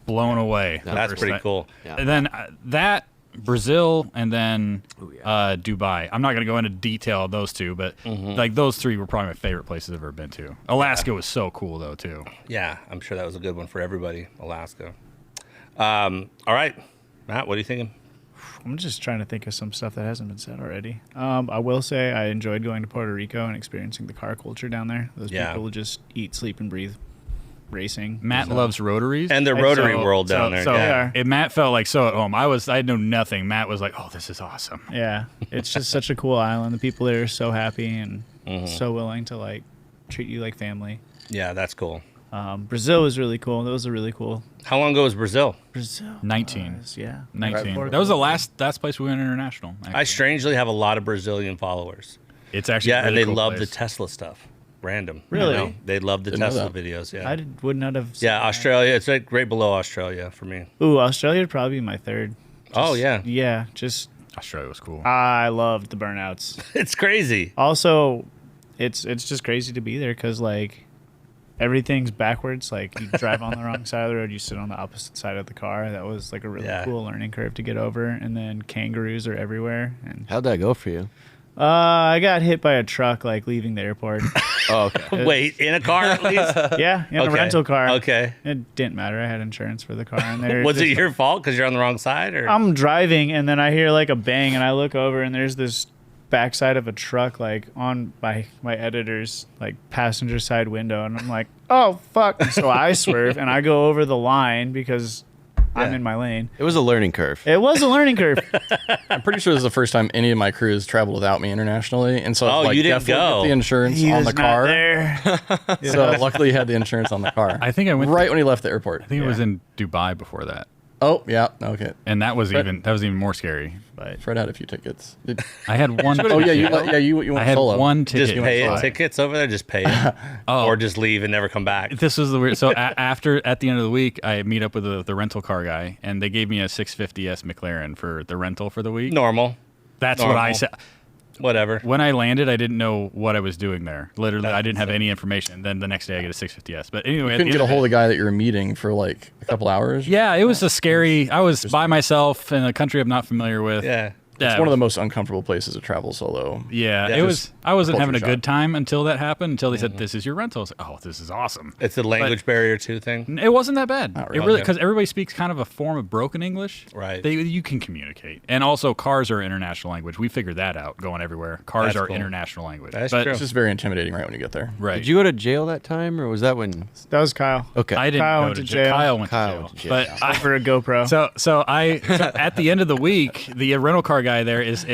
blown away. That's pretty cool. Yeah. And then that Brazil and then Dubai. I'm not going to go into detail of those two, but like those 3 were probably my favorite places I've ever been to. Alaska was so cool though too. Yeah, I'm sure that was a good one for everybody. Alaska. All right, Matt, what are you thinking? I'm just trying to think of some stuff that hasn't been said already. I will say I enjoyed going to Puerto Rico and experiencing the car culture down there. Those people just eat, sleep, and breathe racing. Matt loves rotaries And the rotary world down there. So Matt felt like so at home. I know nothing. Matt was like, "Oh, this is awesome." Yeah, it's just such a cool island. The people there are so happy and so willing to like treat you like family. Yeah, that's cool. Brazil was really cool. That was a really cool. How long ago was Brazil? Brazil. 19. Yeah. 19. That was the last place we went international. Actually. I strangely have a lot of Brazilian followers. It's actually a and really they cool love place. the Tesla stuff. Random. Really? You know? They love the Didn't know Tesla that. videos. Yeah. I would not have. Yeah, Australia. It's like right below Australia for me. Ooh, Australia would probably be my third. Oh yeah. Yeah, just Australia was cool. I loved the burnouts. It's crazy. Also, it's just crazy to be there because like everything's backwards. Like you drive on the wrong side of the road, you sit on the opposite side of the car. That was like a really cool learning curve to get over. And then kangaroos are everywhere. And How'd that go for you? I got hit by a truck like leaving the airport. Oh, okay. Wait, in a car at least? Yeah, in a rental car. Okay. It didn't matter. I had insurance for the car. And there, Was it your fault because you're on the wrong side? Or I'm driving and then I hear like a bang and I look over and there's this backside of a truck like on my editor's like passenger side window and I'm like, oh fuck. And so I swerve and I go over the line because I'm in my lane. It was a learning curve. It was a learning curve. I'm pretty sure this is the first time any of my crews traveled without me internationally, and so it's like you didn't definitely go. get the insurance He on was the not car. there. So luckily, you had the insurance on the car. I think I went right when he left the airport. I think it was in Dubai before that, Oh yeah, okay. and that was even more scary. But Fred had a few tickets. I had one. Oh yeah, you went I had solo. one ticket. just pay Fly. it. Tickets over there, just pay it. Oh. Or just leave and never come back. This was the weird. So at the end of the week, I meet up with the rental car guy, and they gave me a 650S McLaren for the rental for the week. Normal. That's what I normal. said. Whatever. When I landed, I didn't know what I was doing there. Literally, That's I didn't have insane. any information. Then the next day, I get a 650S. But anyway, Couldn't get a hold of the guy that you were meeting for like a couple hours. Yeah, it was a scary. I was by myself in a country I'm not familiar with. Yeah. It's one of the most uncomfortable places to travel solo. Yeah, Yeah, it was. I wasn't having a culture good time until that happened. Until they said, "This is your rental." I was like, "Oh, this is awesome." It's a language barrier too thing. It wasn't that bad. Not It really. really because everybody speaks kind of a form of broken English. Right. You can communicate, and also cars are international language. We figured that out going everywhere. Cars That's are cool. international language. That's but, true. It's just very intimidating right when you get there. Right. Did you go to jail that time, or was that when? that was Kyle. Okay. I didn't Kyle go went to to jail. jail. Kyle went Kyle to jail. went to jail, But yeah. For a GoPro. So at the end of the week, the rental car guy there is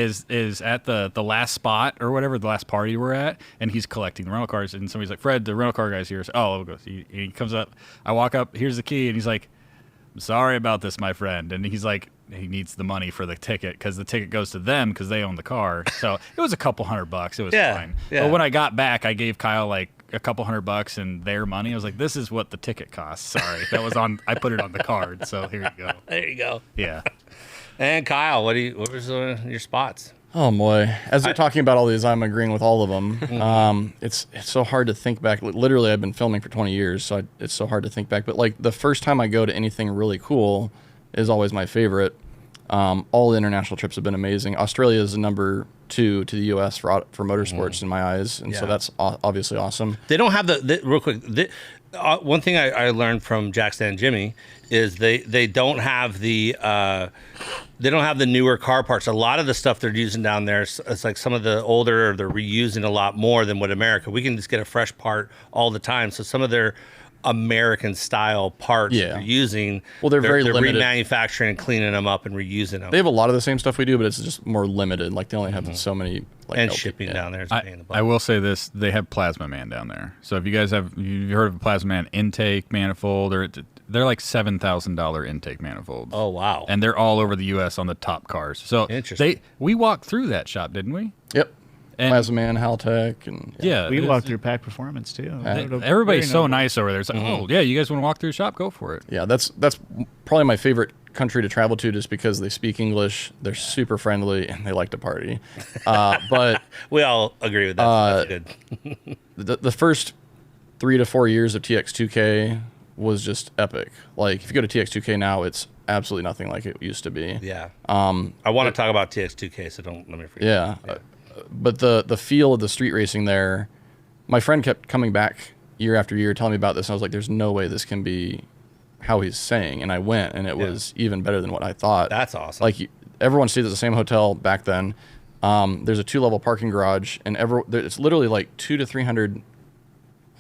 at the last spot or whatever, the last party we're at, and he's collecting the rental cars. And somebody's like, "Fred, the rental car guy's here." So, I'll go. He comes up. I walk up. Here's the key, and he's like, "I'm sorry about this, my friend." And he's like he needs the money for the ticket because the ticket goes to them because they own the car. So it was a couple $100. It was fine. Yeah. But when I got back, I gave Kyle like a couple $100 and their money. I was like, this is what the ticket costs. Sorry. That was on, I put it on the card. So here you go. There you go. Yeah. And Kyle, what was your spots? Oh boy! As you're talking about all these, I'm agreeing with all of them. It's so hard to think back. Literally, I've been filming for 20 years, so it's so hard to think back. But like the first time I go to anything really cool is always my favorite. All the international trips have been amazing. Australia is the number 2 to the U.S. for motorsports in my eyes, and so that's obviously awesome. They don't have real quick. One thing I learned from Jackson and Jimmy is they don't have the newer car parts. A lot of the stuff they're using down there, it's like some of the older, they're reusing a lot more than what America. We can just get a fresh part all the time. So some of their American style parts that they're using, they're very limited. Remanufacturing and cleaning them up and reusing them. They have a lot of the same stuff we do, but it's just more limited. Like they only have so many. Like, and shipping down there is a pain in the butt. I will say this: they have Plasma Man down there. So if you guys you've heard of a Plasma Man intake manifold, or they're like $7,000 intake manifolds. Oh wow! And they're all over the U.S. on the top cars. So we walked through that shop, didn't we? Yep. And Plasma Man, Haltech, and we walked through Pack Performance too. Everybody's so nice over there. It's like, oh yeah, you guys want to walk through the shop? Go for it. Yeah, that's probably my favorite country to travel to, just because they speak English, they're super friendly, and they like to party. But we all agree with that. That's good. the first 3 to 4 years of TX2K was just epic. Like if you go to TX2K now, it's absolutely nothing like it used to be. Yeah. I want to talk about TX2K, so don't let me forget. Yeah. But the feel of the street racing there, my friend kept coming back year after year telling me about this, and I was like, there's no way this can be how he's saying. And I went, and it was even better than what I thought. That's awesome. Like everyone stayed at the same hotel back then. There's a 2-level parking garage, and it's literally like 200 to 300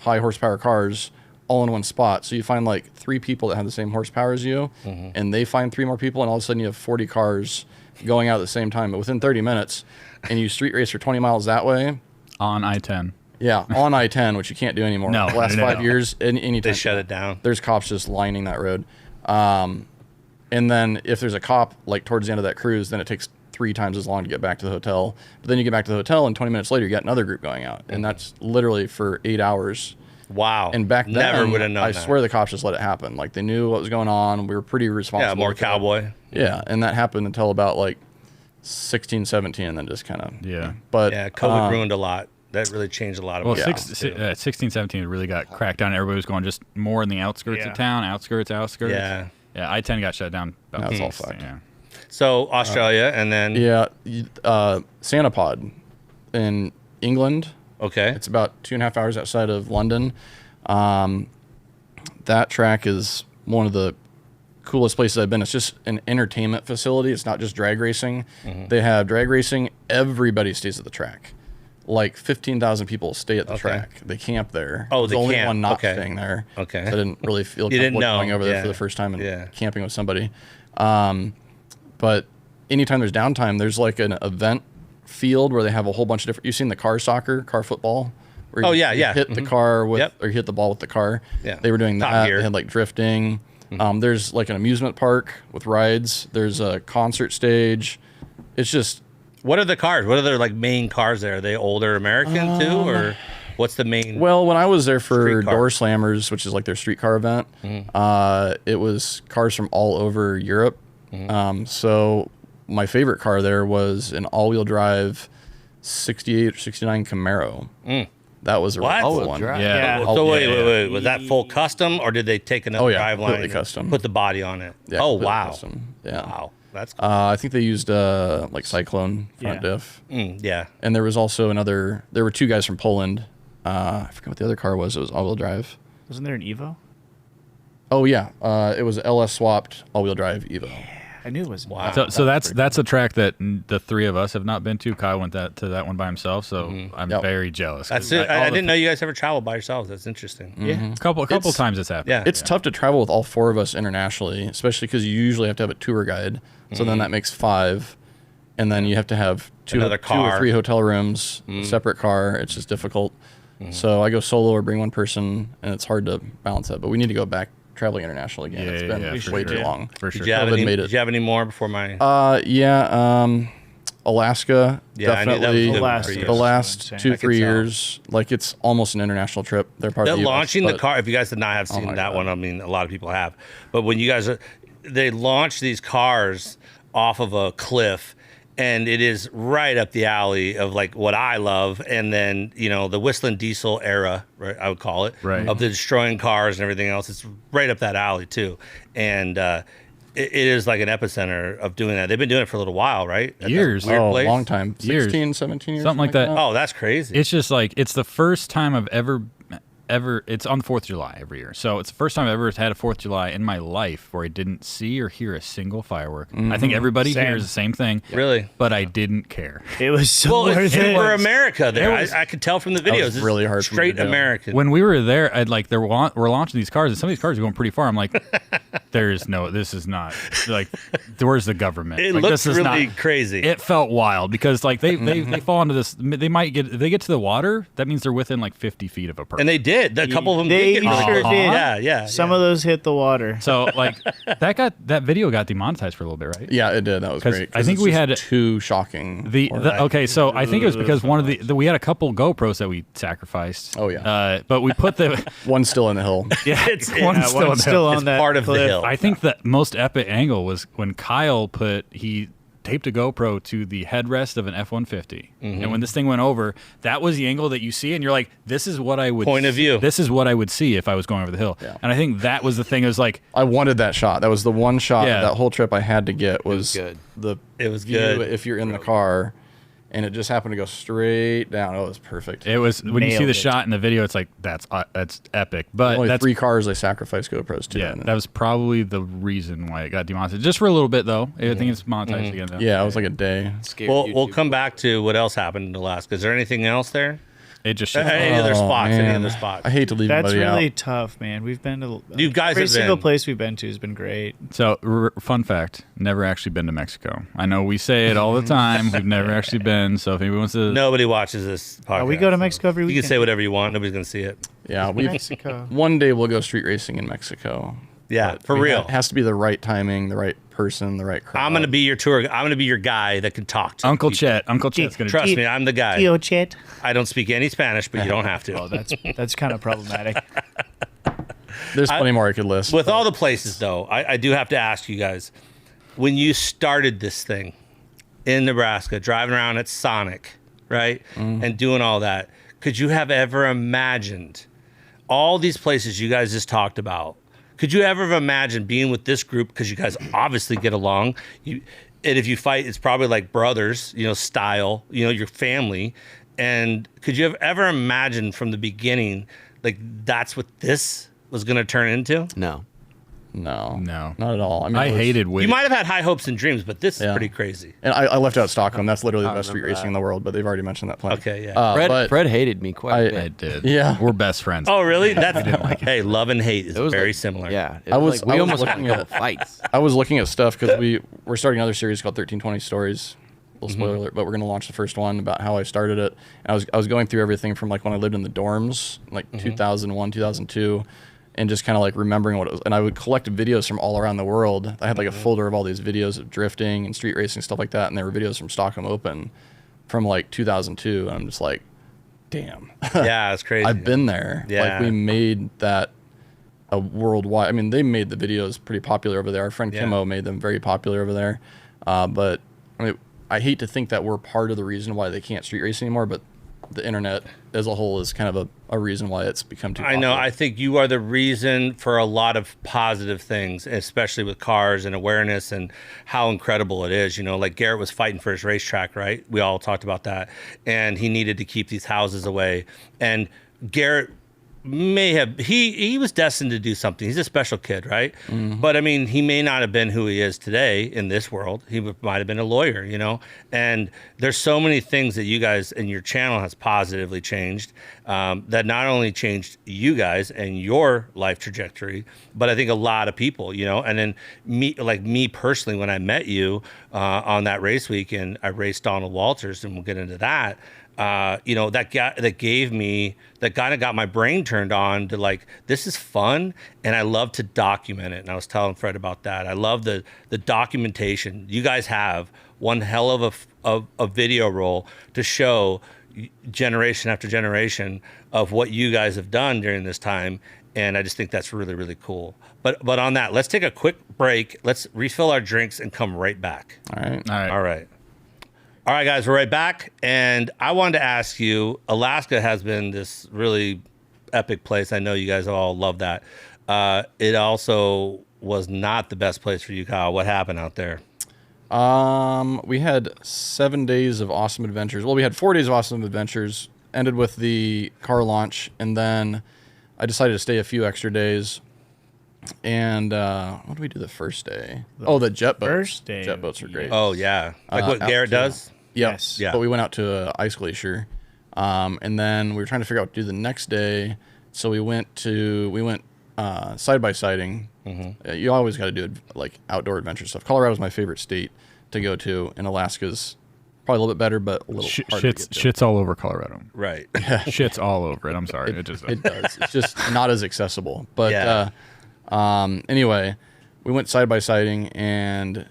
high horsepower cars all in one spot. So you find like 3 people that have the same horsepower as you, and they find 3 more people, and all of a sudden you have 40 cars going out at the same time, but within 30 minutes, and you street race for 20 miles that way. On I-10. Yeah, on I-10, which you can't do anymore. No, the last 5 years, anytime. They shut it down. There's cops just lining that road. And then if there's a cop like towards the end of that cruise, then it takes 3 times as long to get back to the hotel. But then you get back to the hotel, and 20 minutes later, you got another group going out. And that's literally for 8 hours. Wow. And back then, never would have known I that. swear the cops just let it happen. Like they knew what was going on. We were pretty responsible. Yeah, more cowboy. Yeah, and that happened until about like 16, 17, and then just kind of. Yeah. But yeah, COVID ruined a lot. That really changed a lot of. Well, too. 16, 17 really got cracked down. Everybody was going just more in the outskirts of town, outskirts. Yeah. Yeah, I-10 got shut down. That's all fucked. Yeah. So Australia, and then Santapod in England. Okay. It's about 2.5 hours outside of London. That track is one of the coolest places I've been. It's just an entertainment facility. It's not just drag racing. They have drag racing. Everybody stays at the track. Like 15,000 people stay at the track. They camp there. Oh, There's only camp. one not staying there. Okay. So I didn't really feel You didn't comfortable know. going over there for the first time and camping with somebody. But anytime there's downtime, there's like an event field where they have a whole bunch of different. You've seen the car football. Where you hit the car with, or you hit the ball with the car. Yeah. They were doing Top that. Gear. They had like drifting. There's like an amusement park with rides. There's a concert stage. It's just. What are the cars? What are their like main cars there? Are they older American too, or what's the main? Well, when I was there for Streetcar. Door Slammers, which is like their streetcar event, it was cars from all over Europe. So my favorite car there was an all-wheel drive 68 or 69 Camaro. That was a really cool one. Yeah. So wait. Was that full custom, or did they take another drive line completely custom. put the body on it? Yeah, Oh completely wow. custom. Yeah. Wow. That's cool. I think they used like Cyclone front diff. Yeah. And there was also there were 2 guys from Poland. I forget what the other car was. It was all-wheel drive. Wasn't there an Evo? Oh, yeah. It was LS swapped all-wheel drive Evo. I knew it was. Wow. So that's a track that the 3 of us have not been to. Kyle went to that one by himself, so I'm very jealous. That's it. I didn't know you guys ever traveled by yourselves. That's interesting. Yeah. A couple times it's happened. Yeah. It's tough to travel with all 4 of us internationally, especially because you usually have to have a tour guide. So then that makes 5. And then you have to have 2 Another or car. 3 hotel rooms, a separate car. It's just difficult. So I go solo or bring one person, and it's hard to balance that. But we need to go back traveling international again. Yeah, It's yeah, been yeah, for way sure. too long. For Did sure. you have COVID any? made it. Did you have any more before my? Alaska, Yeah, I knew that was definitely good for Alaska. you. the last Insane. 2-3 years. Like it's almost an international trip. They're part They're of the US, launching the but- car. If you guys did not have seen my that God. one, I mean, a lot of people have. But when you guys they launch these cars off of a cliff, and it is right up the alley of like what I love. And then the Whistling Diesel era, right? I would call it, Right. of the destroying cars and everything else. It's right up that alley too, and it is like an epicenter of doing that. They've been doing it for a little while, right? At that Years. weird Oh, place? long time. Years. 16, 17 years. Something like that. Oh, that's crazy. It's just like it's the first time I've ever it's on the 4th of July every year. So it's the first time I've ever had a 4th of July in my life where I didn't see or hear a single firework. I think everybody Same. hears the same thing. Really? But I didn't care. It was so Well, worth it's it. for America there. It was- I could tell from the videos. was It's really hard for me straight to do. American. When we were there, we're launching these cars, and some of these cars are going pretty far. I'm like, this is not like, where's the government? it Like, looks this is really not, crazy. It felt wild because like they fall into this. They might get if they get to the water. That means they're within like 50 feet of a person. And they did. A couple of them They did get really sure close. did. Yeah. Some of those hit the water. So like that video got demonetized for a little bit, right? Yeah, it did. That was 'Cause great. I think it's we just had- too shocking. Okay, so I think it was because one of we had a couple GoPros that we sacrificed. Oh, yeah. but we put the One's still in the hill. It's one's still in one's the- still on it's that part of the cliff. hill. I think the most epic angle was when Kyle he taped a GoPro to the headrest of an F-150. And when this thing went over, that was the angle that you see, and you're like, this is what I would Point of view. This is what I would see if I was going over the hill. Yeah. And I think that was the thing. It was like, I wanted that shot. That was the one shot Yeah. that whole trip I had to get was good. the It was view good. if you're in the car, and it just happened to go straight down. Oh, it was perfect. it was when you see Nailed the it. shot in the video, it's like that's epic. But Only that's 3 cars I sacrificed GoPros to. yeah, and- that was probably the reason why it got demonetized. Just for a little bit though. I think it's monetized again. Though. yeah, it was like a day. Scared We'll YouTube. come back to what else happened in Alaska. Is there anything else there? It just Any other Oh, spots? Any man. other spots? I hate to leave That's anybody really out. tough, man. We've been to You guys every have single been. place we've been to has been great. So, fun fact: never actually been to Mexico. I know we say it all the time. We've never actually been. So, if anyone wants to, Nobody watches this podcast. we go to Mexico every You weekend. can say whatever you want. Nobody's gonna see it. Yeah, we Mexico. one day we'll go street racing in Mexico. Yeah, But for real. It has to be the right timing, the right person, the right crowd. I'm gonna be your tour. I'm gonna be your guy that can talk to Uncle people. Chet, Uncle Chet's gonna Trust me, I'm the guy. Tio Chet. I don't speak any Spanish, but you don't have to. Oh, that's kind of problematic. There's plenty more I could list. With all the places, though, I do have to ask you guys, when you started this thing in Nebraska, driving around at Sonic, right, and doing all that, could you have ever imagined all these places you guys just talked about? Could you ever have imagined being with this group, because you guys obviously get along, and if you fight, it's probably like brothers, style, your family, and could you have ever imagined from the beginning, like that's what this was going to turn into? No. No, No. not at all. I mean, I it was- hated You waiting. might have had high hopes and dreams, but this is Yeah. pretty crazy. And I left out Stockholm. That's literally the I best street remember racing that. in the world, but they've already mentioned that plan. Okay, yeah. Fred hated me quite a I- bit. I did. Yeah. we're best friends. Oh, really? That's hey, love and hate is It was very like- similar. Yeah. It I was was- like, we I was almost had a looking couple at- fights. I was looking at stuff because we're starting another series called 1320 Stories. Little spoiler alert, but we're going to launch the first one about how I started it. And I was going through everything from like when I lived in the dorms, like 2001, 2002, and just kind of like remembering what it was. And I would collect videos from all around the world. I had like a folder of all these videos of drifting and street racing, stuff like that. And there were videos from Stockholm Open from like 2002. And I'm just like, damn. Yeah, it's crazy. I've been there. Yeah. Like we made that a worldwide. I mean, they made the videos pretty popular over there. Our friend Yeah. Kimmo made them very popular over there. But I mean, I hate to think that we're part of the reason why they can't street race anymore. But the internet as a whole is kind of a reason why it's become too I know. popular. I think you are the reason for a lot of positive things, especially with cars and awareness and how incredible it is. Like Garrett was fighting for his racetrack, right? We all talked about that. And he needed to keep these houses away. And Garrett may have, he was destined to do something. He's a special kid, right? But I mean, he may not have been who he is today in this world. He might have been a lawyer, and there's so many things that you guys and your channel has positively changed, that not only changed you guys and your life trajectory, but I think a lot of people, and then me personally, when I met you on that race week and I raced Donald Walters, and we'll get into that, that kind of got my brain turned on to like, this is fun. And I love to document it. And I was telling Fred about that. I love the documentation. You guys have one hell of a video roll to show generation after generation of what you guys have done during this time. And I just think that's really, really cool. But on that, let's take a quick break. Let's refill our drinks and come right back. All right. All right, guys, we're right back. And I wanted to ask you, Alaska has been this really epic place. I know you guys all love that. It also was not the best place for you, Kyle. What happened out there? We had 7 days of awesome adventures. Well, we had 4 days of awesome adventures, ended with the car launch, and then I decided to stay a few extra days. And what did we do the first day? The jet boats. First day. Jet boats are great. Oh, yeah. Like what Garrett does? Yes. Yeah. But we went out to an ice glacier. And then we were trying to figure out what to do the next day. So we went side-by-siding. Mm-hmm. You always got to do like outdoor adventure stuff. Colorado's my favorite state to go to, and Alaska's probably a little bit better, but a little harder to get to. Shit's all over Colorado. Right. Shit's all over it. I'm sorry. It does. It's just not as accessible. But anyway, we went side-by-siding, and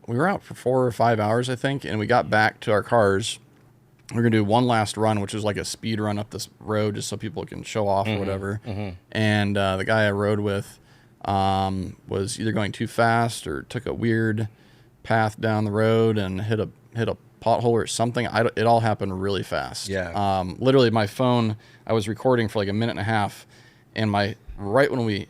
we were out for 4 or 5 hours, I think, and we got back to our cars. We're going to do one last run, which is like a speed run up this road just so people can show off or whatever. Mm-hmm. And the guy I rode with was either going too fast or took a weird path down the road and hit a pothole or something. It all happened really fast. Yeah. Literally, my phone, I was recording for like a minute and a half, and right when we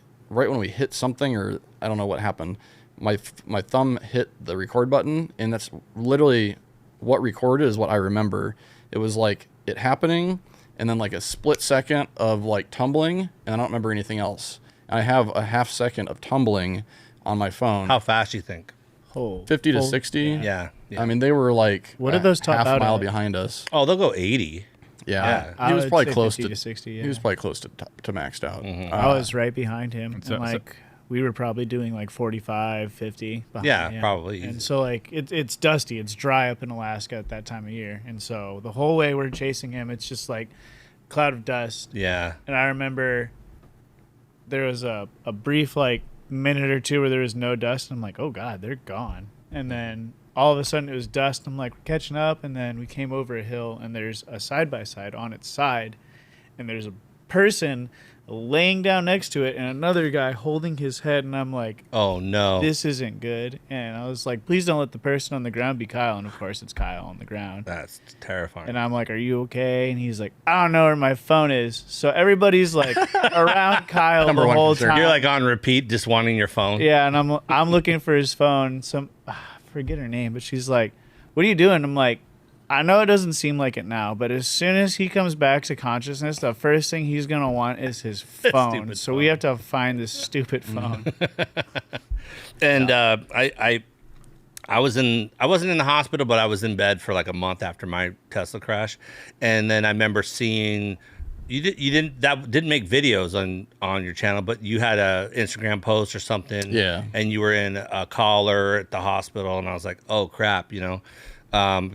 hit something, or I don't know what happened, my thumb hit the record button, and that's literally what recorded is what I remember. It was like it happening, and then like a split second of like tumbling, and I don't remember anything else. I have a half second of tumbling on my phone. How fast do you think? 50 to 60. Yeah. I mean, they were like what did those top half a out mile at? behind us. Oh, they'll go 80. Yeah. I He was would probably say close 50 to 60. Yeah. He was probably close to maxed out. Mm-hmm. I was right behind him, So- and like we were probably doing like 45, 50. behind Yeah, him. probably. And so like it's dusty, it's dry up in Alaska at that time of year, and so the whole way we're chasing him, it's just like cloud of dust. Yeah. And I remember there was a brief like minute or two where there was no dust, and I'm like, oh god, they're gone. And then all of a sudden it was dust. I'm like, we're catching up, and then we came over a hill, and there's a side-by-side on its side, and there's a person laying down next to it and another guy holding his head, and I'm like, Oh, no. this isn't good. And I was like, please don't let the person on the ground be Kyle. And of course it's Kyle on the ground. That's terrifying. And I'm like, are you okay? And he's like, I don't know where my phone is. So everybody's like around Kyle Number the one whole concern. time. You're like on repeat, just wanting your phone. Yeah, and I'm looking for his phone. I forget her name, but she's like, what are you doing? I'm like, I know it doesn't seem like it now, but as soon as he comes back to consciousness, the first thing he's going to want is his phone. Stupid So phone. we have to find this stupid phone. And I wasn't in the hospital, but I was in bed for like a month after my Tesla crash. And then I remember seeing you didn't make videos on your channel, but you had a Instagram post or something. Yeah. And you were in a collar at the hospital, and I was like, oh crap,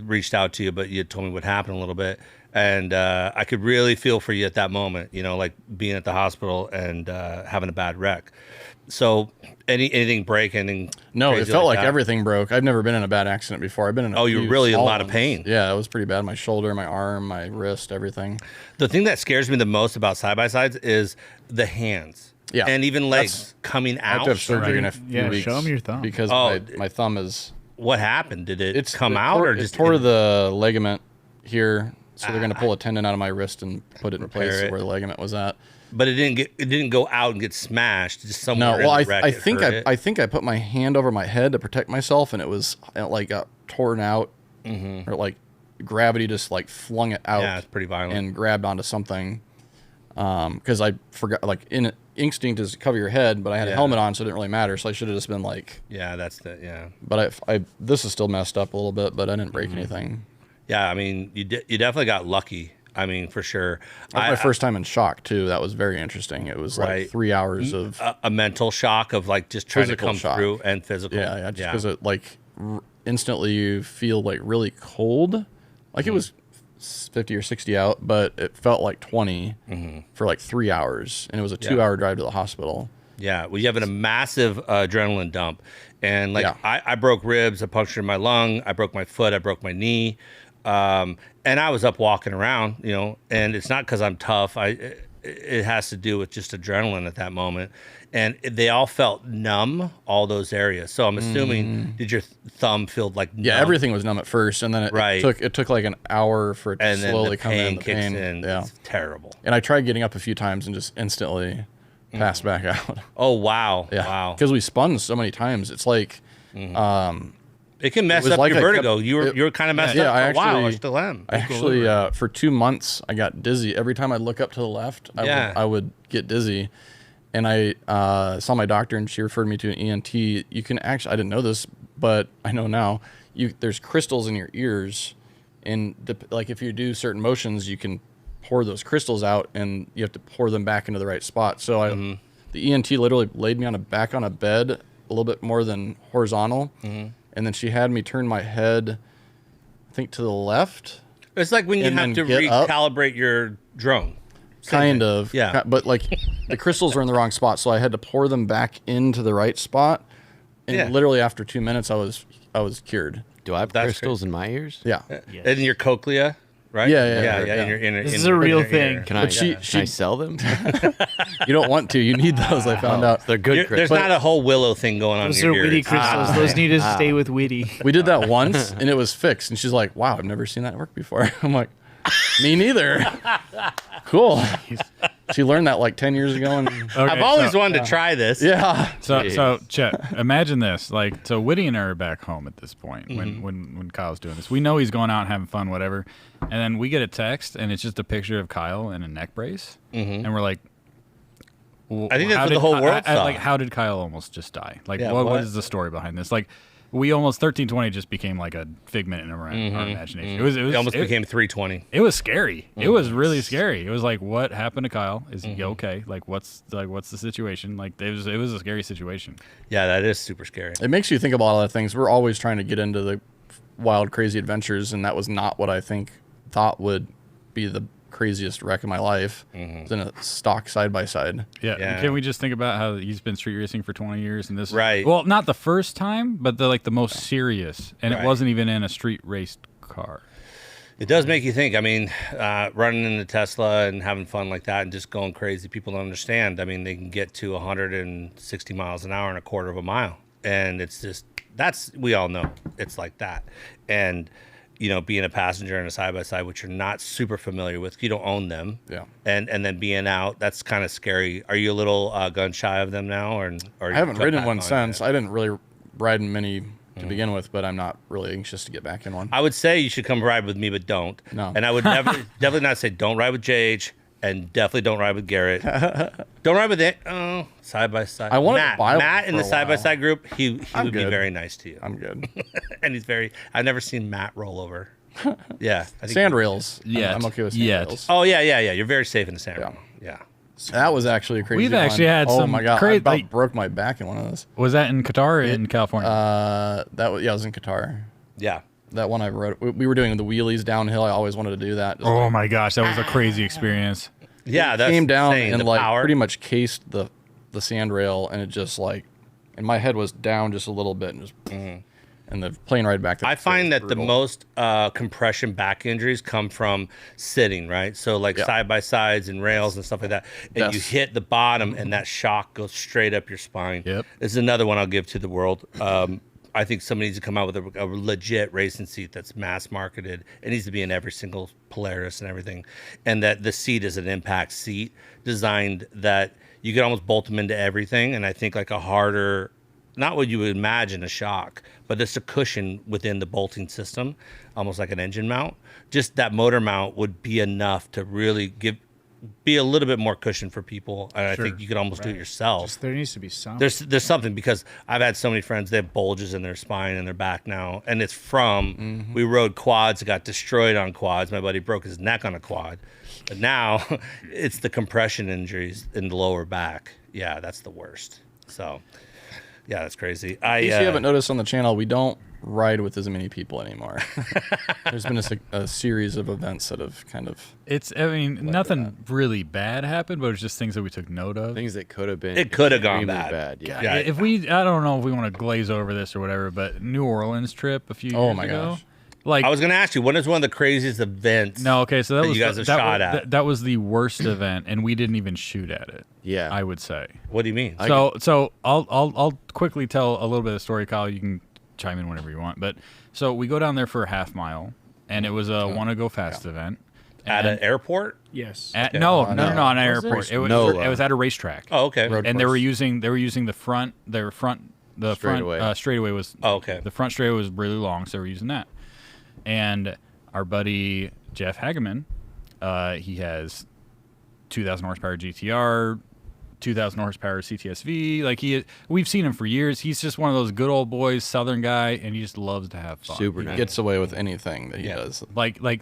reached out to you, but you had told me what happened a little bit. And I could really feel for you at that moment, like being at the hospital and having a bad wreck. So anything break, anything? No, it crazy felt like that? everything broke. I've never been in a bad accident before. I've been in a You were few really in a small lot of ones. pain. Yeah, it was pretty bad. My shoulder, my arm, my wrist, everything. The thing that scares me the most about side-by-sides is the hands. Yeah. And even legs coming I have out. to have surgery in a few Yeah, weeks. show 'em your thumb. Because Oh, my thumb is... What happened? Did it come it out tore, or it just tore the ligament here? So they're going to pull a tendon out of my wrist and put it in Repair place it. where the ligament was at. But it didn't go out and get smashed. Just somewhere. No, well, in the wreck I it think hurt it. I think I put my hand over my head to protect myself, and it like got torn out, or like gravity just like flung it out. Yeah, it's pretty violent. And grabbed onto something. Because I forgot, like instinct is to cover your head, but I had a Yeah. helmet on, so it didn't really matter. So I should have just been like. Yeah, that's the yeah. But this is still messed up a little bit, but I didn't break anything. Yeah, I mean, you definitely got lucky. I mean, for sure. That was my first time in shock too. That was very interesting. It was Right. like 3 hours of a mental shock of like just trying to Physical come shock. through and physical. yeah, just because it like instantly you feel like really cold, like it was 50 or 60 out, but it felt like 20 for like 3 hours, and it was a 2-hour drive to the hospital. Yeah, well, you have a massive adrenaline dump, and like I broke ribs, I punctured my lung, I broke my foot, I broke my knee, and I was up walking around, you know, and it's not because I'm tough. It has to do with just adrenaline at that moment, and they all felt numb, all those areas. So I'm assuming, did your thumb feel like numb? Yeah, everything was numb at first, and then it took like an hour for it to slowly come in. The pain kicks in. Yeah, it's terrible. And I tried getting up a few times and just instantly passed back out. Oh wow! Yeah, wow. Because we spun so many times, it's like. It can mess up like your vertigo. You were kind of messed up for a while. I still am. I actually, for 2 months, I got dizzy. Every time I look up to the left, I would get dizzy. And I saw my doctor, and she referred me to an ENT. You can actually, I didn't know this, but I know now, there's crystals in your ears. And like if you do certain motions, you can pour those crystals out, and you have to pour them back into the right spot. So the ENT literally laid me back on a bed, a little bit more than horizontal. And then she had me turn my head, I think, to the left. It's like when you have to recalibrate your drone. Kind of. Yeah. But like the crystals were in the wrong spot, so I had to pour them back into the right spot. And literally after 2 minutes, I was cured. Do I have crystals in my ears? Yeah. In your cochlea, right? Yeah. This is a real thing. Can I sell them? You don't want to. You need those, I found out. They're good crystals. There's not a whole willow thing going on Those in are your witty ears. crystals. Those need to stay with witty. We did that once, and it was fixed. And she's like, wow, I've never seen that work before. I'm like, me neither. Cool. She learned that like 10 years ago. And I've always wanted to try this. Yeah. So Chet, imagine this. Like, so Whitty and I are back home at this point when Kyle's doing this. We know he's going out and having fun, whatever. And then we get a text, and it's just a picture of Kyle in a neck brace. And we're like, I think that's what the whole world saw. Like, how did Kyle almost just die? Like, what is the story behind this? Like, we almost 1320 just became like a figment in our imagination. It almost became 320. It was scary. It was really scary. It was like, what happened to Kyle? Is he okay? Like, what's the situation? Like, it was a scary situation. Yeah, that is super scary. It makes you think about a lot of things. We're always trying to get into the wild, crazy adventures, and that was not what I thought would be the craziest wreck of my life. It's in a stock side by side. Yeah. Can we just think about how he's been street racing for 20 years and this? Right. Well, not the first time, but the most serious, and it wasn't even in a street raced car. It does make you think. I mean, running in the Tesla and having fun like that and just going crazy, people don't understand. I mean, they can get to 160 miles an hour in a quarter of a mile. And it's just, we all know it's like that. And, you know, being a passenger in a side-by-side, which you're not super familiar with, you don't own them. Yeah. And then being out, that's kind of scary. Are you a little gun shy of them now? Or I haven't ridden one since. I didn't really ride in many to begin with, but I'm not really anxious to get back in one. I would say you should come ride with me, but don't. No. And I would definitely not say don't ride with JH, and definitely don't ride with Garrett. Don't ride with it. Oh, side by side. I wanted to buy Matt one in the for a side by while. side group. He would be good. very nice to you. I'm good. And he's very. I've never seen Matt roll over. Yeah, I think Sand rails. Yet. I'm okay with sand Yet. rails. Oh yeah. You're very safe in the sand. Yeah. That was actually a crazy We've one. actually had oh some my God, I crazy- about like- broke my back in one of those. Was that in Qatar or in California? That was, I was in Qatar. Yeah. That one I rode. We were doing the wheelies downhill. I always wanted to do that. Just oh my gosh, that was a crazy experience. Yeah, that's came down insane. and The like power. pretty much cased the sand rail, and it just like, and my head was down just a little bit, and just, and the plane ride back there. I was find that the brutal. most compression back injuries come from sitting, right? So like side by sides and rails and stuff like that. And you Yes. hit the bottom and that shock goes straight up your spine. Yep. This is another one I'll give to the world. I think somebody needs to come out with a legit racing seat that's mass marketed. It needs to be in every single Polaris and everything. And that the seat is an impact seat designed that you could almost bolt them into everything. And I think like a harder, not what you would imagine a shock, but it's a cushion within the bolting system, almost like an engine mount. Just that motor mount would be enough to really be a little bit more cushion for people. And I think you could almost do it yourself. There needs to be some. There's something, because I've had so many friends, they have bulges in their spine and their back now. And it's from, we rode quads, got destroyed on quads. My buddy broke his neck on a quad. But now it's the compression injuries in the lower back. Yeah, that's the worst. So, yeah, that's crazy. In case you haven't noticed on the channel, we don't ride with as many people anymore. There's been a series of events that have kind of. I mean, nothing really bad happened, but it's just things that we took note of. Things that could have been. It could have gone extremely bad. Yeah. Yeah, I don't know if we want to glaze over this or whatever, but New Orleans trip a few years Oh my ago. gosh. Like, I was going to ask you, when is one of the craziest events? no, okay, so that was you guys have shot at? That was the worst event, and we didn't even shoot at it. Yeah. I would say. What do you mean? So I'll quickly tell a little bit of the story, Kyle. You can chime in whenever you want. But so we go down there for a half mile, and it was a want to go fast event. At an airport? Yes. No, on an Was airport. it? It was, NOLA. it was at a racetrack. Oh, okay. Road And they course. were using the front Straightaway. straightaway was Oh, okay. the front straightaway was really long, so they were using that. And our buddy Jeff Hageman, he has 2,000 horsepower GTR, 2,000 horsepower CTSV. Like we've seen him for years. He's just one of those good old boys, Southern guy, and he just loves to have fun. Super He nice. gets away with anything that he does.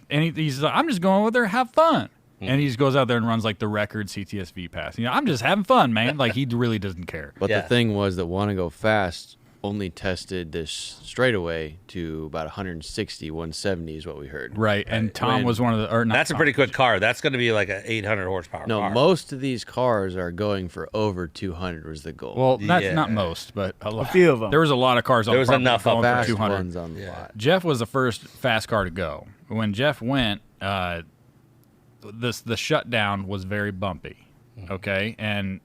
He's like, I'm just going over there, have fun. And he just goes out there and runs like the record CTSV pass. I'm just having fun, man. Like he really doesn't care. But Yeah. the thing was that Want to Go Fast only tested this straightaway to about 160, 170 is what we heard. Right. And Tom When- was one of the. Or not That's a Tom, pretty quick car. That's going to be like an 800 horsepower No, car. most of these cars are going for over 200 was the goal. Well, that's Yeah. not most, but a few of 'em. There was a lot of cars on There the was property enough going up for there. fast 200. ones on the lot. Jeff was the first fast car to go. When Jeff went, the shutdown was very bumpy. Okay, and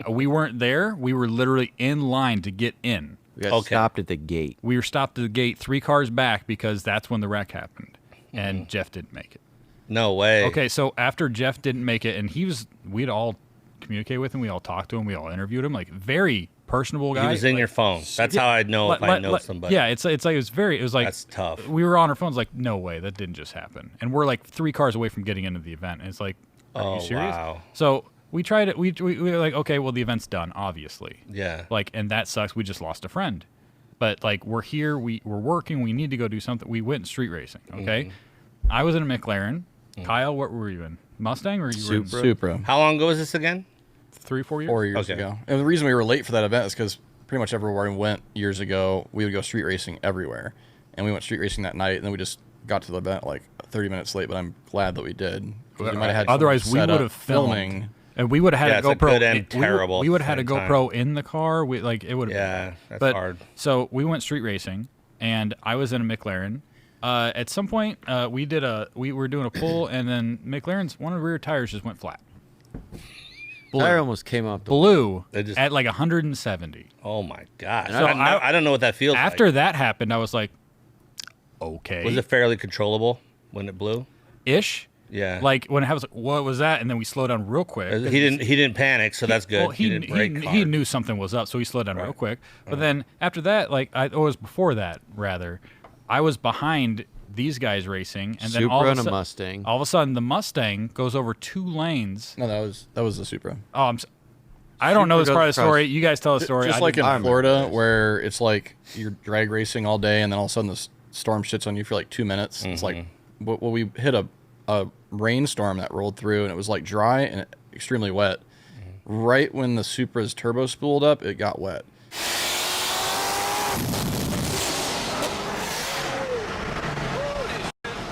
we weren't there. We were literally in line to get in. We got Okay. stopped at the gate. We were stopped at the gate 3 cars back because that's when the wreck happened, and Jeff didn't make it. No way. Okay, so after Jeff didn't make it, and we'd all communicate with him, we all talked to him, we all interviewed him, like very personable guy. He was in your phone. That's how I'd know if I know somebody. Yeah, it's like it was like That's tough. We were on our phones, like, no way, that didn't just happen, and we're like 3 cars away from getting into the event, and it's like, are Oh, you serious? wow. So we tried it. We were like, okay, well the event's done, obviously. Yeah. Like, and that sucks. We just lost a friend. But like, we're here. We're working. We need to go do something. We went street racing. Okay. I was in a McLaren. Kyle, what were you in? Mustang or you were in Supra. How long ago was this again? 3-4 years? 4 years Okay. ago. And the reason we were late for that event is because pretty much everywhere we went years ago, we would go street racing everywhere. And we went street racing that night, and then we just got to the event like 30 minutes late, but I'm glad that we did. 'Cause we might have had Otherwise, we someone set would up have filmed. filming. And we would have had Yeah, a it's a GoPro. good and terrible We would have had a at the same GoPro in the car. It would have Yeah, been. that's But, hard. So we went street racing, and I was in a McLaren. At some point, we were doing a pull, and then McLaren's one of the rear tires just went flat. Tire almost came off the Blew They just- at like 170. Oh my gosh. So I don't know what that feels After like. that happened, I was like, okay. Was it fairly controllable when it blew? ish? Yeah. Like when it was like, what was that? And then we slowed down real quick. He didn't panic, so that's good. Well, he didn't break he hard. knew something was up, so he slowed down real quick. But then after that, like it was before that rather, I was behind these guys racing, and then Supra all of and a a Mustang. All of a sudden, the Mustang goes over 2 lanes. No, that was the Supra. Oh, I don't know this Supra part of goes the story. across- You guys tell the story. Just I like didn't- in remember Florida, this. where it's like you're drag racing all day, and then all of a sudden the storm shits on you for like 2 minutes. It's like, well, we hit a rainstorm that rolled through, and it was like dry and extremely wet. Right when the Supra's turbo spooled up, it got wet.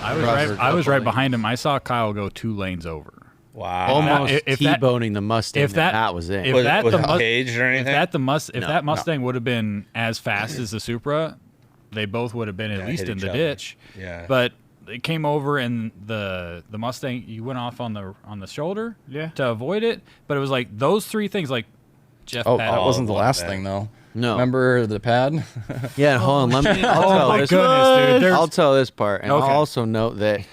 I was right behind him. I saw Kyle go 2 lanes over. Wow. Almost if that- T-boning the Mustang. if that- that was it. if was, that was the it Mus- caged or anything? That Mustang would have been as fast as the Supra, they both would have been at least hit in each the other. ditch. Yeah. But it came over, and the Mustang, you went off on the shoulder Yeah. to avoid it. But it was like those 3 things, like Jeff. Oh, Pat- that wasn't the one last bad. thing though. No. Remember the pad? Yeah, hold on. Let me. I'll tell my this goodness, dude. There's- I'll tell this part, and Okay. I'll also note that.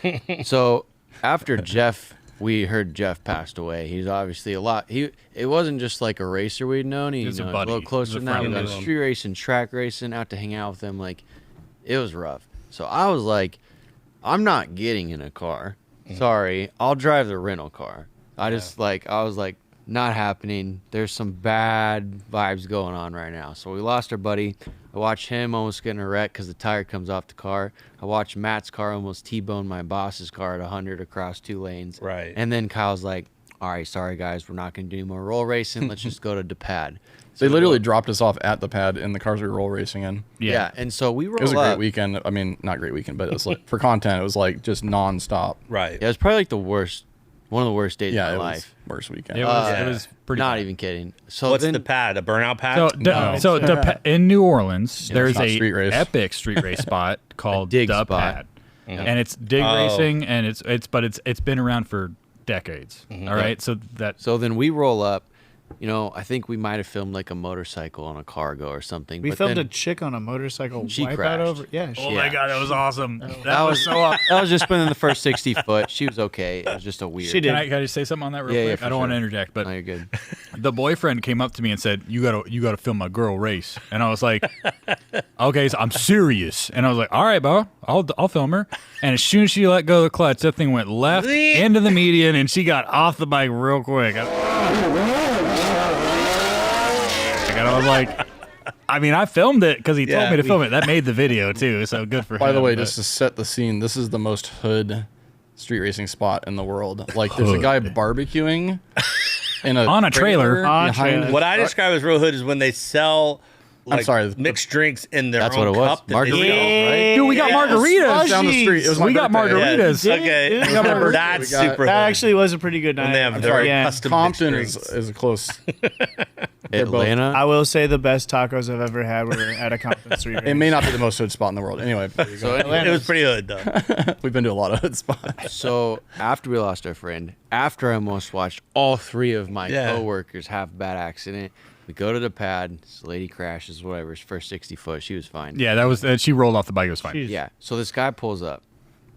So after Jeff, we heard Jeff passed away. He's obviously a lot. It wasn't just like a racer we'd known. He He was a was a buddy. little He closer was a than that. friend We of went his. street racing, track racing, out to hang out with him. Like, it was rough. So I was like, I'm not getting in a car. Sorry, I'll drive the rental car. I was like, not happening. There's some bad vibes going on right now. So we lost our buddy. I watched him almost get in a wreck because the tire comes off the car. I watched Matt's car almost T-bone my boss's car at 100 across 2 lanes. Right. And then Kyle's like, all right, sorry guys, we're not going to do any more roll racing. Let's just go to the pad. They literally dropped us off at the pad in the cars we were roll racing in. Yeah, and so we roll up. It was a great weekend. I mean, not great weekend, but it was like for content, it was like just nonstop. Right. Yeah, it was probably like one of the worst days Yeah, of it my was life. worst weekend. It was pretty Not bad. even kidding. So What's then, the pad? A burnout pad? In New Orleans, there's not a street race. epic street race spot called dig the spot. Pad, and it's dig racing, and it's been around for decades. All right, so then we roll up. You know, I think we might have filmed like a motorcycle on a cargo or something. We but filmed then a chick on a motorcycle She wipe crashed. out over. Yeah. oh my god, that was awesome. that was that was just within the first 60 foot. She was okay. It was just a weird. She did. Can I just say something on that real Yeah, quick? for I don't want to sure. interject, but No, you're good. the boyfriend came up to me and said, "You gotta film my girl race," and I was like, "Okay, so I'm serious." And I was like, "All right, bro, I'll film her." And as soon as she let go of the clutch, that thing went left into the median, and she got off the bike real quick. And I was like, I mean, I filmed it because he told me to film it. That made the video too, so good for him. By the way, but- just to set the scene, this is the most hood street racing spot in the world. Like, there's a guy barbecuing in On a trailer. On a behind trailer. his what I truck. describe as real hood is when they sell like, sorry. mixed drinks in their That's own what it was. cup. that they Margaritas, sell. right? Dude, we got margaritas down the street. It was my We got birthday. margaritas. Yeah. Okay. We got my birthday. That's We got- super That hood. actually was a pretty good night. When they have their Yeah. custom Compton mixed is, drinks. is close. Atlanta. I will say the best tacos I've ever had were at a Compton Street Race. It may not be the most hood spot in the world. Anyway, there you go. It was pretty hood though. We've been to a lot of hood spots. So after we lost our friend, after I almost watched all three of my Yeah. coworkers have a bad accident, we go to the pad. This lady crashes, whatever. First 60 foot, she was fine. Yeah, that was. She rolled off the bike. It was fine. Jeez. Yeah. So this guy pulls up,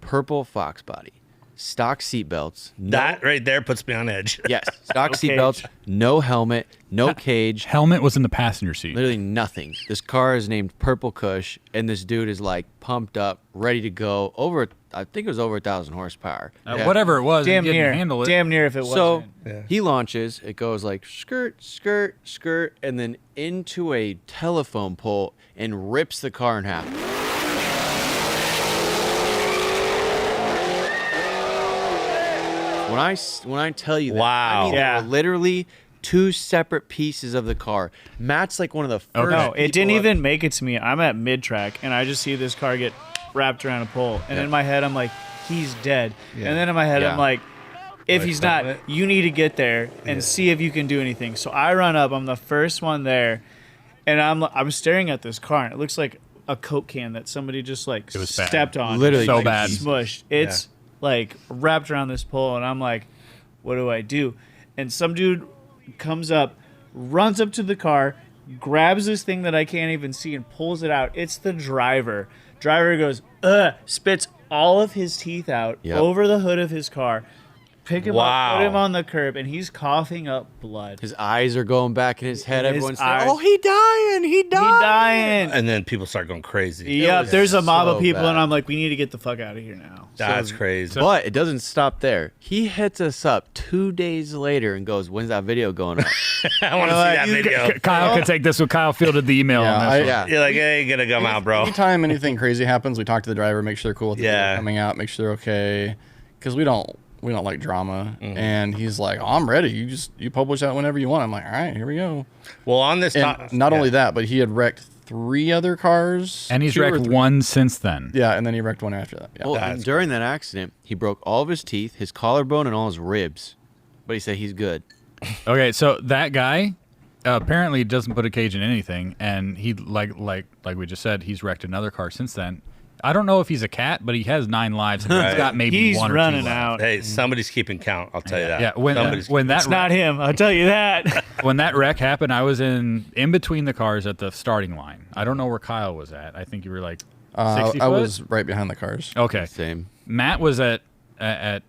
purple Fox body, stock seatbelts. No, That right there puts me on edge. yes, stock No seatbelts, cage. no helmet, no cage. Helmet was in the passenger seat. Literally nothing. This car is named Purple Kush, and this dude is like pumped up, ready to go. I think it was over 1,000 horsepower. Whatever it was, Damn he didn't near. handle it. Damn near if it So wasn't. he launches. It goes like skirt, skirt, skirt, and then into a telephone pole and rips the car in half. When I tell you that, Wow. I mean, Yeah. they were literally two separate pieces of the car. Matt's like one of the first. No, it didn't people up- even make it to me. I'm at mid track and I just see this car get wrapped around a pole. And in my head, I'm like, he's dead. And then in my head, Yeah. I'm like, if he's not, you need to get there and see if you can do anything. So I run up. I'm the first one there, and I'm staring at this car, and it looks like a Coke can that somebody just like was bad. stepped on. Literally So like, bad. smushed. It's like wrapped around this pole, and I'm like, what do I do? And some dude comes up, runs up to the car, grabs this thing that I can't even see, and pulls it out. It's the driver. Driver goes, spits all of his teeth out Yep. over the hood of his car. Pick him Wow. up, put him on the curb, and he's coughing up blood. His eyes are going back in his head. His Everyone's eyes- saying, "Oh, he dying! He He dying!" dying. And then people start going crazy. Yep, there's a mob so of people, bad. and I'm like, we need to get the fuck out of here now. That's crazy. But it doesn't stop there. He hits us up 2 days later and goes, "When's that video going up?" I want to see that video. Kyle could take this one. Kyle fielded the email Yeah, on this I- one. yeah. You're like, it ain't gonna come out, bro. Anytime anything crazy happens, we talk to the driver, make sure they're cool with the video Yeah. coming out, make sure they're okay, because we don't like drama. And he's like, oh, I'm ready. You publish that whenever you want. I'm like, all right, here we go. Well, on this And top, not only that, but he had wrecked 3 other cars, And he's 2 or wrecked 3 one since then. Yeah, and then he wrecked one after that. Yeah. Well, and during that accident, he broke all of his teeth, his collarbone, and all his ribs. But he said he's good. Okay, so that guy apparently doesn't put a cage in anything, and he like we just said, he's wrecked another car since then. I don't know if he's a cat, but he has 9 lives. And he's got maybe He's 1 or 2 running left. out. hey, somebody's keeping count. I'll tell you that. Yeah, when Somebody's when that It's not him, I'll tell you that. when that wreck happened, I was in between the cars at the starting line. I don't know where Kyle was at. I think you were like 60 I foot? was right behind the cars. Okay. Same. Matt was at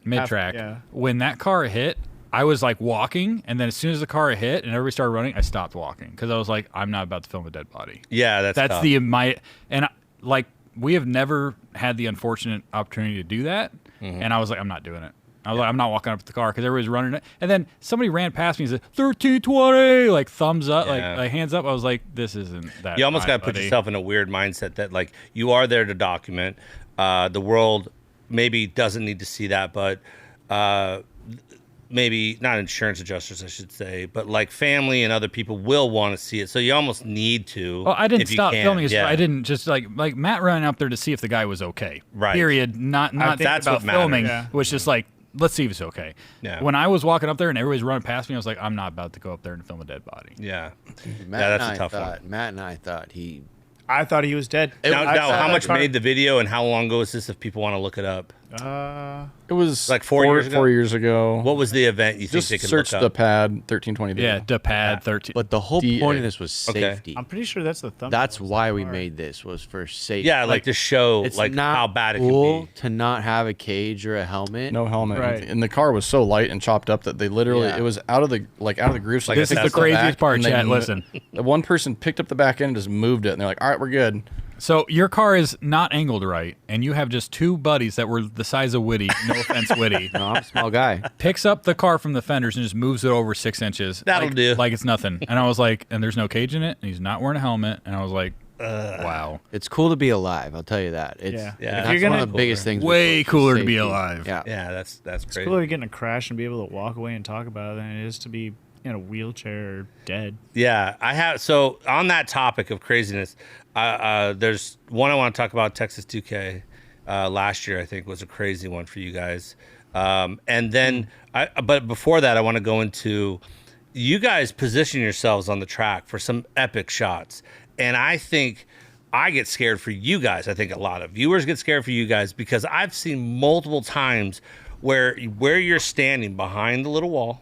mid track. yeah. When that car hit, I was like walking, and then as soon as the car hit and everybody started running, I stopped walking because I was like, I'm not about to film a dead body. Yeah, that's tough. We have never had the unfortunate opportunity to do that, and I was like, I'm not doing it. I was like, I'm not walking up to the car because everybody's running it. And then somebody ran past me and said, 1320, like thumbs up, Yeah. like hands up. I was like, this isn't that. You almost got got to put yourself in a weird mindset that like you are there to document. The world maybe doesn't need to see that, but maybe not insurance adjusters, I should say, but like family and other people will want to see it. So you almost need to. Well, I didn't if you stop can. filming. Yeah. I didn't just like Matt ran up there to see if the guy was okay. Right. Period. Not thinking that's about what matters. filming. Yeah. Was just like, let's see if it's okay. Yeah. When I was walking up there and everybody's running past me, I was like, I'm not about to go up there and film a dead body. Yeah. Matt that's and a I tough thought, one. Matt and I thought he. I thought he was dead. Now, I saw how that much car- made the video and how long ago was this if people want to look it up? It was Like 4 years ago? 4 years ago. What was the event you think Just they could search look the up? pad 1320 video. Yeah, the pad 13. But the whole DA. point of this was Okay. safety. I'm pretty sure that's the thumbnail. That's was why that we car. made this was for safety. Yeah, like to show it's like not how bad it cool can be. to not have a cage or a helmet. No helmet. Right. And the car was so light and chopped up that they literally Yeah. it was out of the groove. So Like they a This is the picked up craziest back part, and they Chad. mo- Listen. The one person picked up the back end and just moved it, and they're like, "All right, we're good." So your car is not angled right, and you have just two buddies that were the size of Woody. No offense, Woody. No, I'm a small guy. Picks up the car from the fenders and just moves it over 6 inches. That'll like, do. Like it's nothing. And I was like, and there's no cage in it, and he's not wearing a helmet. And I was like, wow. It's cool to be alive. I'll tell you that. It's Yeah. Yeah. That's If you're one gonna- of the biggest things. Way with cooler to be safety. alive. Yeah. Yeah, that's It's crazy. cooler to get in a crash and be able to walk away and talk about it than it is to be in a wheelchair or dead. Yeah, I have. So on that topic of craziness, there's one I want to talk about. Texas 2K last year, I think, was a crazy one for you guys. And then, but before that, I want to go into you guys position yourselves on the track for some epic shots. And I think I get scared for you guys. I think a lot of viewers get scared for you guys because I've seen multiple times where you're standing behind the little wall.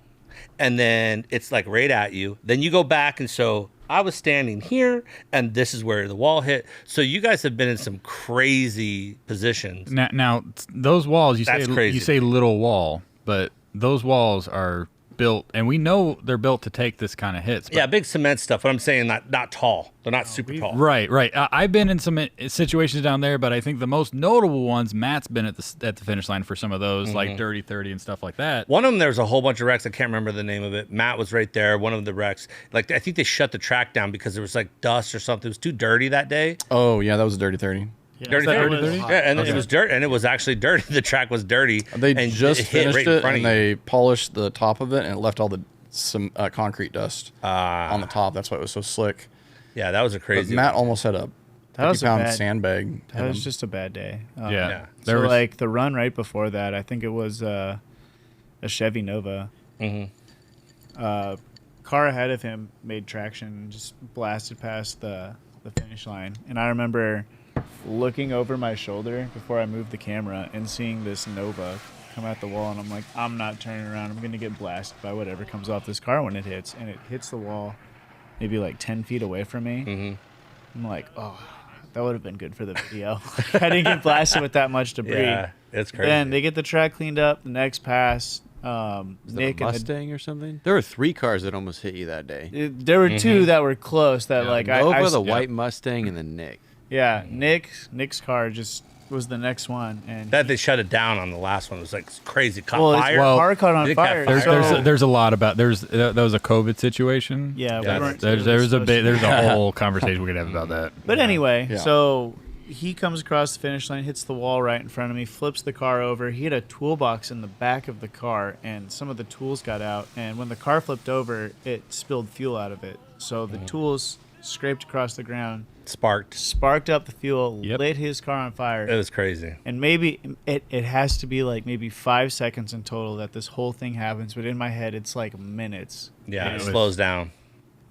And then it's like right at you. Then you go back and show I was standing here, and this is where the wall hit. So you guys have been in some crazy positions. Now those walls, That's crazy. you say little wall, but those walls are built, and we know they're built to take this kind of hits. But Yeah, big cement stuff. But I'm saying not tall. They're not super tall. Right. I've been in some situations down there, but I think the most notable ones, Matt's been at the finish line for some of those, like Dirty 30 and stuff like that. One of them, there was a whole bunch of wrecks. I can't remember the name of it. Matt was right there. One of the wrecks, like I think they shut the track down because there was like dust or something. It was too dirty that day. Oh yeah, that was a dirty 30. Yeah, Dirty that 30? was- Yeah, and it was dirt, and it was actually dirty. The track was dirty. They and just it hit finished right in it front and of you. they polished the top of it and it left all the concrete dust on the top. That's why it was so slick. Yeah, that was a But crazy. Matt almost had a That was a 50-pound bad- sandbag. That was just a bad day. Yeah. So like the run right before that, I think it was a Chevy Nova. Car ahead of him made traction and just blasted past the finish line. And I remember looking over my shoulder before I moved the camera and seeing this Nova come at the wall, and I'm like, I'm not turning around. I'm going to get blasted by whatever comes off this car when it hits. And it hits the wall maybe like 10 feet away from me. I'm like, oh, that would have been good for the video. I didn't get blasted with that much debris. Yeah, it's crazy. Then they get the track cleaned up. The next pass, Is that Nick a and Mustang or something? There were 3 cars that almost hit you that day. there were two that were close. That like Nova, I the white Mustang, and then Nick. yeah, Nick's car just was the next one, and that they shut it down on the last one. It was like crazy. Caught well, fire. his car caught on Did it catch fire. fire? so- There's a lot about that was a COVID situation. yeah, we Yeah, weren't There's really a supposed bit to- there's a whole conversation we could have about that. But anyway, Yeah. so he comes across the finish line, hits the wall right in front of me, flips the car over. He had a toolbox in the back of the car, and some of the tools got out. And when the car flipped over, it spilled fuel out of it. So the tools scraped across the ground, sparked up the fuel, Yep. lit his car on fire. It was crazy. And maybe it has to be like maybe 5 seconds in total that this whole thing happens. But in my head, it's like minutes. Yeah, Yeah, it it was- slows down.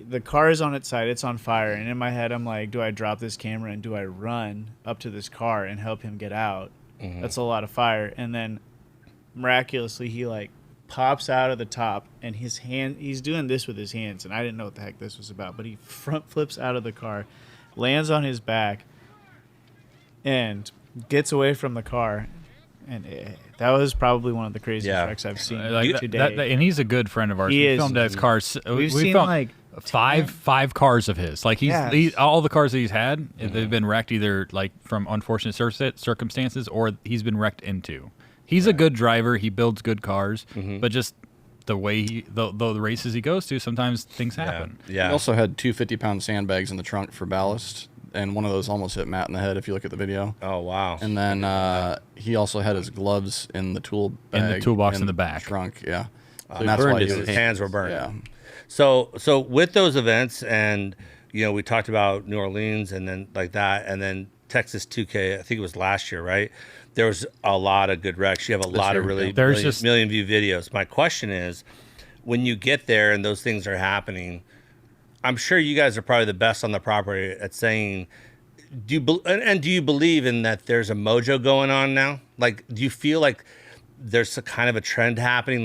The car is on its side, it's on fire, and in my head I'm like, do I drop this camera and do I run up to this car and help him get out? That's a lot of fire. And then miraculously he like pops out of the top, and he's doing this with his hands, and I didn't know what the heck this was about, but he front flips out of the car, lands on his back, and gets away from the car. And that was probably one of the craziest Yeah. wrecks I've seen Like today. and he's a good friend of ours. He We is. filmed his cars. We've we seen filmed like five cars of his. Like Yeah. all the cars that he's had, they've been wrecked either like from unfortunate circumstances or he's been wrecked into. He's a good driver. He builds good cars, but just the way the races he goes to, sometimes things happen. Yeah. He also had 2 50-pound sandbags in the trunk for ballast, and one of those almost hit Matt in the head if you look at the video. Oh wow. And then he also had his gloves in the tool bag In the toolbox in the back. trunk. Yeah. And that's why his hands were burned. Yeah. So with those events, and we talked about New Orleans, and then like that, and then Texas 2K. I think it was last year, right? There was a lot of good wrecks. You have a lot of really million view videos. My question is, when you get there and those things are happening, I'm sure you guys are probably the best on the property at saying, do you believe in that there's a mojo going on now? Like, do you feel like there's a kind of a trend happening?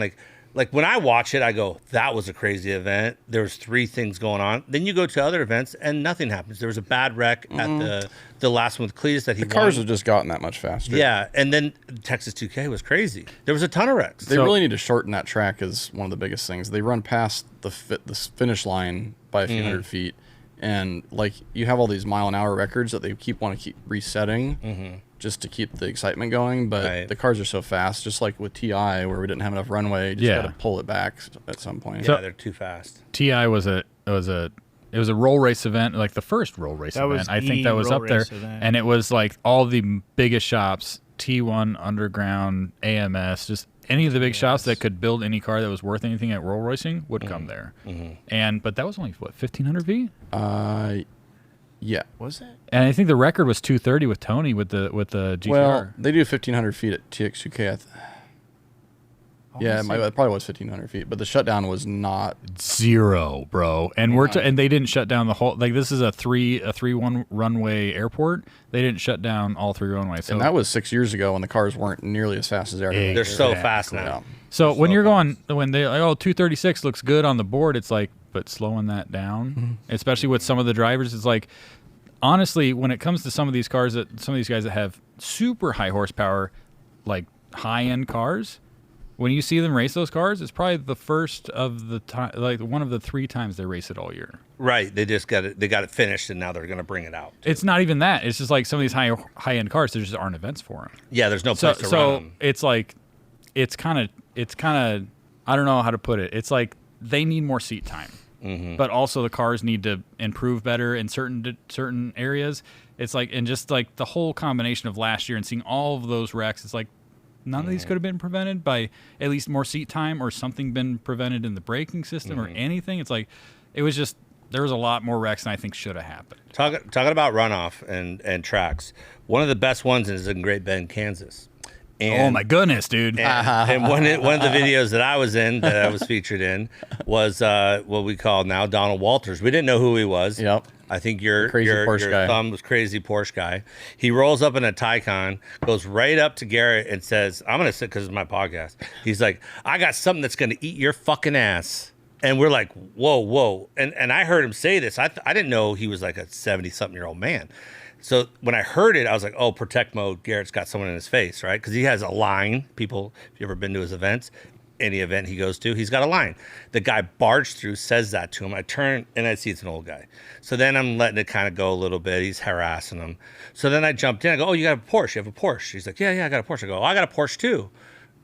Like when I watch it, I go, that was a crazy event. There was 3 things going on. Then you go to other events and nothing happens. There was a bad wreck at the last one with Cletus that he The cars have just gotten that much faster. Yeah, and then Texas 2K was crazy. There was a ton of wrecks. They really need to shorten that track is one of the biggest things. They run past the finish line by a few hundred feet. And like you have all these mile-an-hour records that they want to keep resetting just to keep the excitement going. But the cars are so fast, just like with TI where we didn't have enough runway. You just got to pull it back at some point. Yeah, they're too fast. TI was a roll race event, like the first roll race event. I think that was up there, and it was like all the biggest shops, T1, Underground, AMS, just any of the big shops that could build any car that was worth anything at roll racing would come there. But that was only 1,500 feet. Yeah, was it? And I think the record was 230 with Tony with the GTR. Well, they do 1,500 feet at TX2K. Yeah, it probably was 1,500 feet, but the shutdown was not 0, bro. And and they didn't shut down the whole. Like this is a 3-1 runway airport. They didn't shut down all 3 runways. So and that was 6 years ago when the cars weren't nearly as fast as they are today. They're so fast now. Yeah. So when you're going, when they like, 236 looks good on the board, it's like, but slowing that down, especially with some of the drivers, it's like, honestly, when it comes to some of these cars some of these guys that have super high horsepower, like high end cars. When you see them race those cars, it's probably the first of the time, like one of the 3 times they race it all year. Right. They just got it. They got it finished, and now they're going to bring it out. It's not even that. It's just like some of these high end cars. There just aren't events for them. Yeah. There's no place to run them. It's like, it's kind of. I don't know how to put it. It's like they need more seat time, but also the cars need to improve better in certain areas. It's like, and just like the whole combination of last year and seeing all of those wrecks, it's like. None of these could have been prevented by at least more seat time or something been prevented in the braking system or anything. It's like, it was just, there was a lot more wrecks than I think should have happened. Talking about runoff and tracks, one of the best ones is in Great Bend, Kansas. And, oh my goodness, dude! And one of the videos that I was in, that I was featured in, was what we call now Donald Walters. We didn't know who he was. Yep. I think your guy. thumb was crazy Porsche guy. He rolls up in a Taycan, goes right up to Garrett and says, "I'm gonna sit because it's my podcast." He's like, "I got something that's gonna eat your fucking ass." And we're like, whoa. And I heard him say this. I didn't know he was like a 70-something-year-old man. So when I heard it, I was like, oh, protect mode. Garrett's got someone in his face, right? Because he has a line. People, if you've ever been to his events, any event he goes to, he's got a line. The guy barged through, says that to him. I turn and I see it's an old guy. So then I'm letting it kind of go a little bit. He's harassing him. So then I jumped in. I go, oh, you got a Porsche? You have a Porsche? He's like, yeah, I got a Porsche. I go, oh, I got a Porsche too.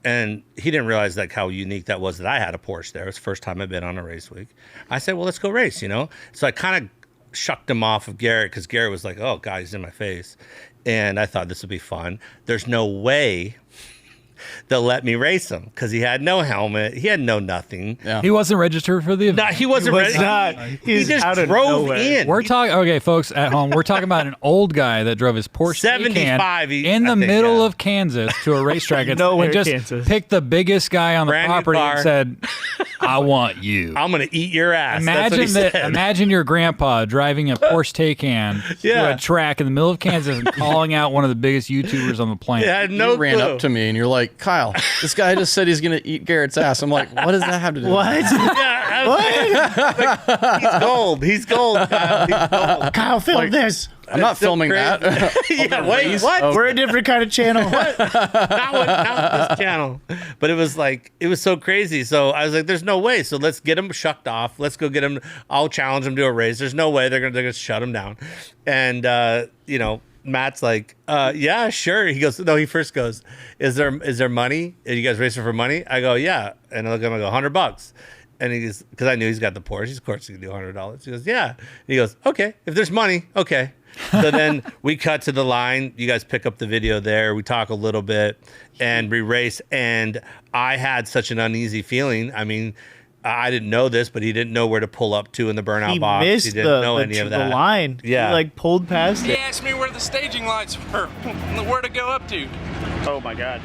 And he didn't realize like how unique that was that I had a Porsche there. It was the first time I'd been on a race week. I said, well, let's go race, So I kind of shucked him off of Garrett because Garrett was like, oh, God, he's in my face. And I thought this would be fun. There's no way they'll let me race him because he had no helmet. He had no nothing. Yeah. He wasn't registered for the event. No, he wasn't registered. He just drove in. We're talking, okay, folks at home, we're talking about an old guy that drove his Porsche 75 in the middle of Kansas to a racetrack and just Kansas. Picked the biggest guy on the Brand new property car. and said, I want you. I'm going to eat your ass. Imagine your grandpa driving a Porsche Taycan to a track in the middle of Kansas and calling out one of the biggest YouTubers on the planet. Yeah, no you ran up to me and you're like, Kyle, this guy just said he's going to eat Garrett's ass. I'm like, what does that have to do with it? What? He's gold. He's gold, Kyle. He's gold. Kyle, film this. I'm not filming that. Yeah, wait, what? We're a different kind of channel. Not this channel. But it was so crazy. So I was like, there's no way. So let's get him shucked off. Let's go get him. I'll challenge him to a race. There's no way they're gonna shut him down. And Matt's like, yeah, sure. He goes, no, he first goes, is there money? Are you guys racing for money? I go, yeah. And I look at him, I go, $100. And he goes, because I knew he's got the Porsche. He's, of course, he can do $100. He goes, yeah. He goes, okay. If there's money, okay. So then we cut to the line. You guys pick up the video there. We talk a little bit and we race. And I had such an uneasy feeling. I mean, I didn't know this, but he didn't know where to pull up to in the burnout box. He He didn't know any of that. The line. Yeah. He like pulled past He it. asked me where the staging lights were, where to go up to. Oh my God.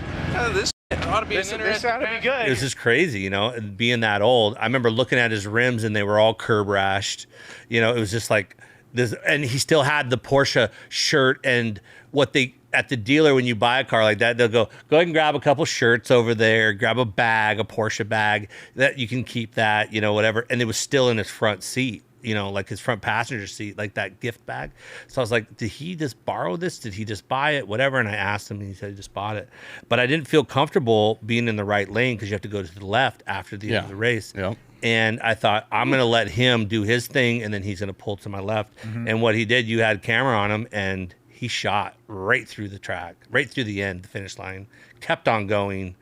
This ought to be an interesting ought to be good. It was just crazy, you know, being that old. I remember looking at his rims and they were all curb rashed. You know, it was just like this. And he still had the Porsche shirt and what they, at the dealer, when you buy a car like that, they'll go ahead and grab a couple shirts over there, grab a bag, a Porsche bag that you can keep that, you know, whatever. And it was still in his front seat, you know, like his front passenger seat, like that gift bag. So I was like, did he just borrow this? Did he just buy it? Whatever. And I asked him and he said he just bought it. But I didn't feel comfortable being in the right lane because you have to go to the left after the end of the race. Yeah. And I thought, I'm going to let him do his thing and then he's going to pull to my left. And what he did, you had camera on him and he shot right through the track, right through the end, the finish line, kept on going.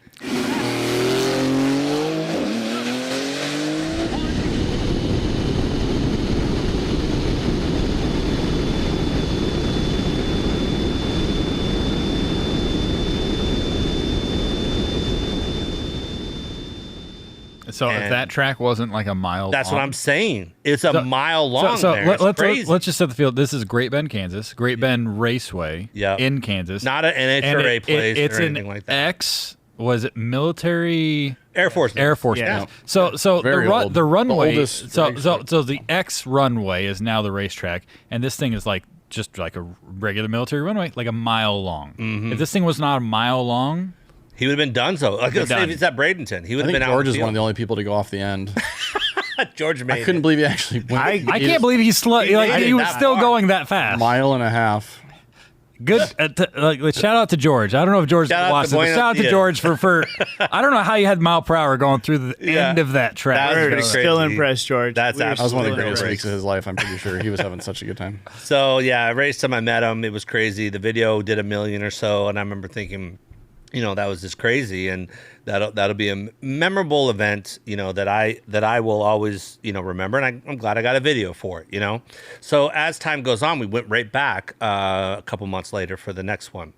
So if that track wasn't like a mile That's long, what I'm saying. It's a mile long So there. It's crazy. let's just set the field. This is Great Bend, Kansas. Great Bend Raceway Yep. in Kansas. Not an NHRA place it's or anything an like that. Was it military? Air Force. Air Force. Yeah. Base. So Very old. the runway. The oldest so racetrack. the X runway is now the racetrack, and this thing is like just like a regular military runway, like a mile long. If this thing was not a mile long, He would have been done so. Like, let's say if he's at Bradenton, he would I have think been George out. is one of the only people to go off the end. George made I couldn't it. believe he actually went I can't believe he's slow. He Like, made it he was that still far. going that fast. a mile and a half. Good. Shout out to George. I don't know if George Shout out watched to it, but Buenos shout out to Dias. George for. I don't know how you had mile per hour going through the Yeah. end of that track. That was We're pretty still crazy. impressed, George. That's We're That was one of the still greatest impressed. weeks of his life. I'm pretty sure he was having such a good time. So yeah, race time I met him, it was crazy. The video did 1 million or so, and I remember thinking, you know, that was just crazy, and that'll be a memorable event, you know, that I will always, you know, remember, and I'm glad I got a video for it, you know. So as time goes on, we went right back a couple months later for the next one,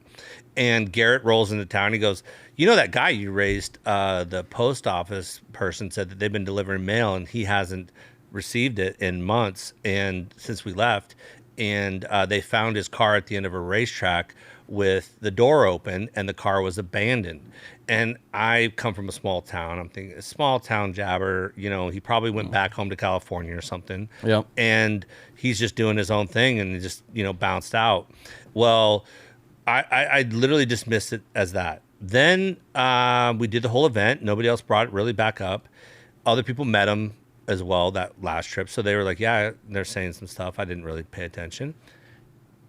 and Garrett rolls into town. He goes, you know, that guy you raised, the post office person said that they've been delivering mail and he hasn't received it in months, and since we left, and they found his car at the end of a racetrack with the door open and the car was abandoned. And I come from a small town. I'm thinking a small town jabber, you know, he probably went back home to California or something. Yep. And he's just doing his own thing and he just, you know, bounced out. Well, I literally dismissed it as that. Then we did the whole event. Nobody else brought it really back up. Other people met him as well that last trip. So they were like, yeah, they're saying some stuff. I didn't really pay attention.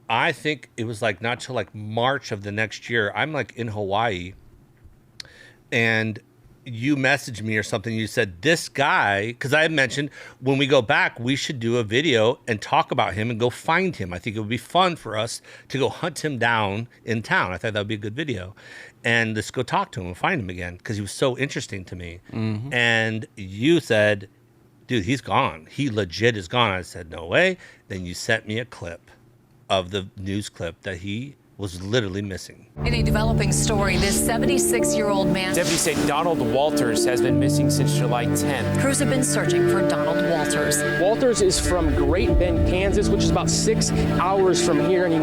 I think it was like not till like March of the next year. I'm like in Hawaii and you messaged me or something. You said, this guy, because I had mentioned when we go back, we should do a video and talk about him and go find him. I think it would be fun for us to go hunt him down in town. I thought that would be a good video. And let's go talk to him and find him again because he was so interesting to me. And you said, dude, he's gone. He legit is gone. I said, no way. Then you sent me a clip of the news clip that he was literally missing. In a developing story, this 76-year-old man. Deputies say Donald Walters has been missing since July 10th. Crews have been searching for Donald Walters. Walters is from Great Bend, Kansas, which is about 6 hours from here, and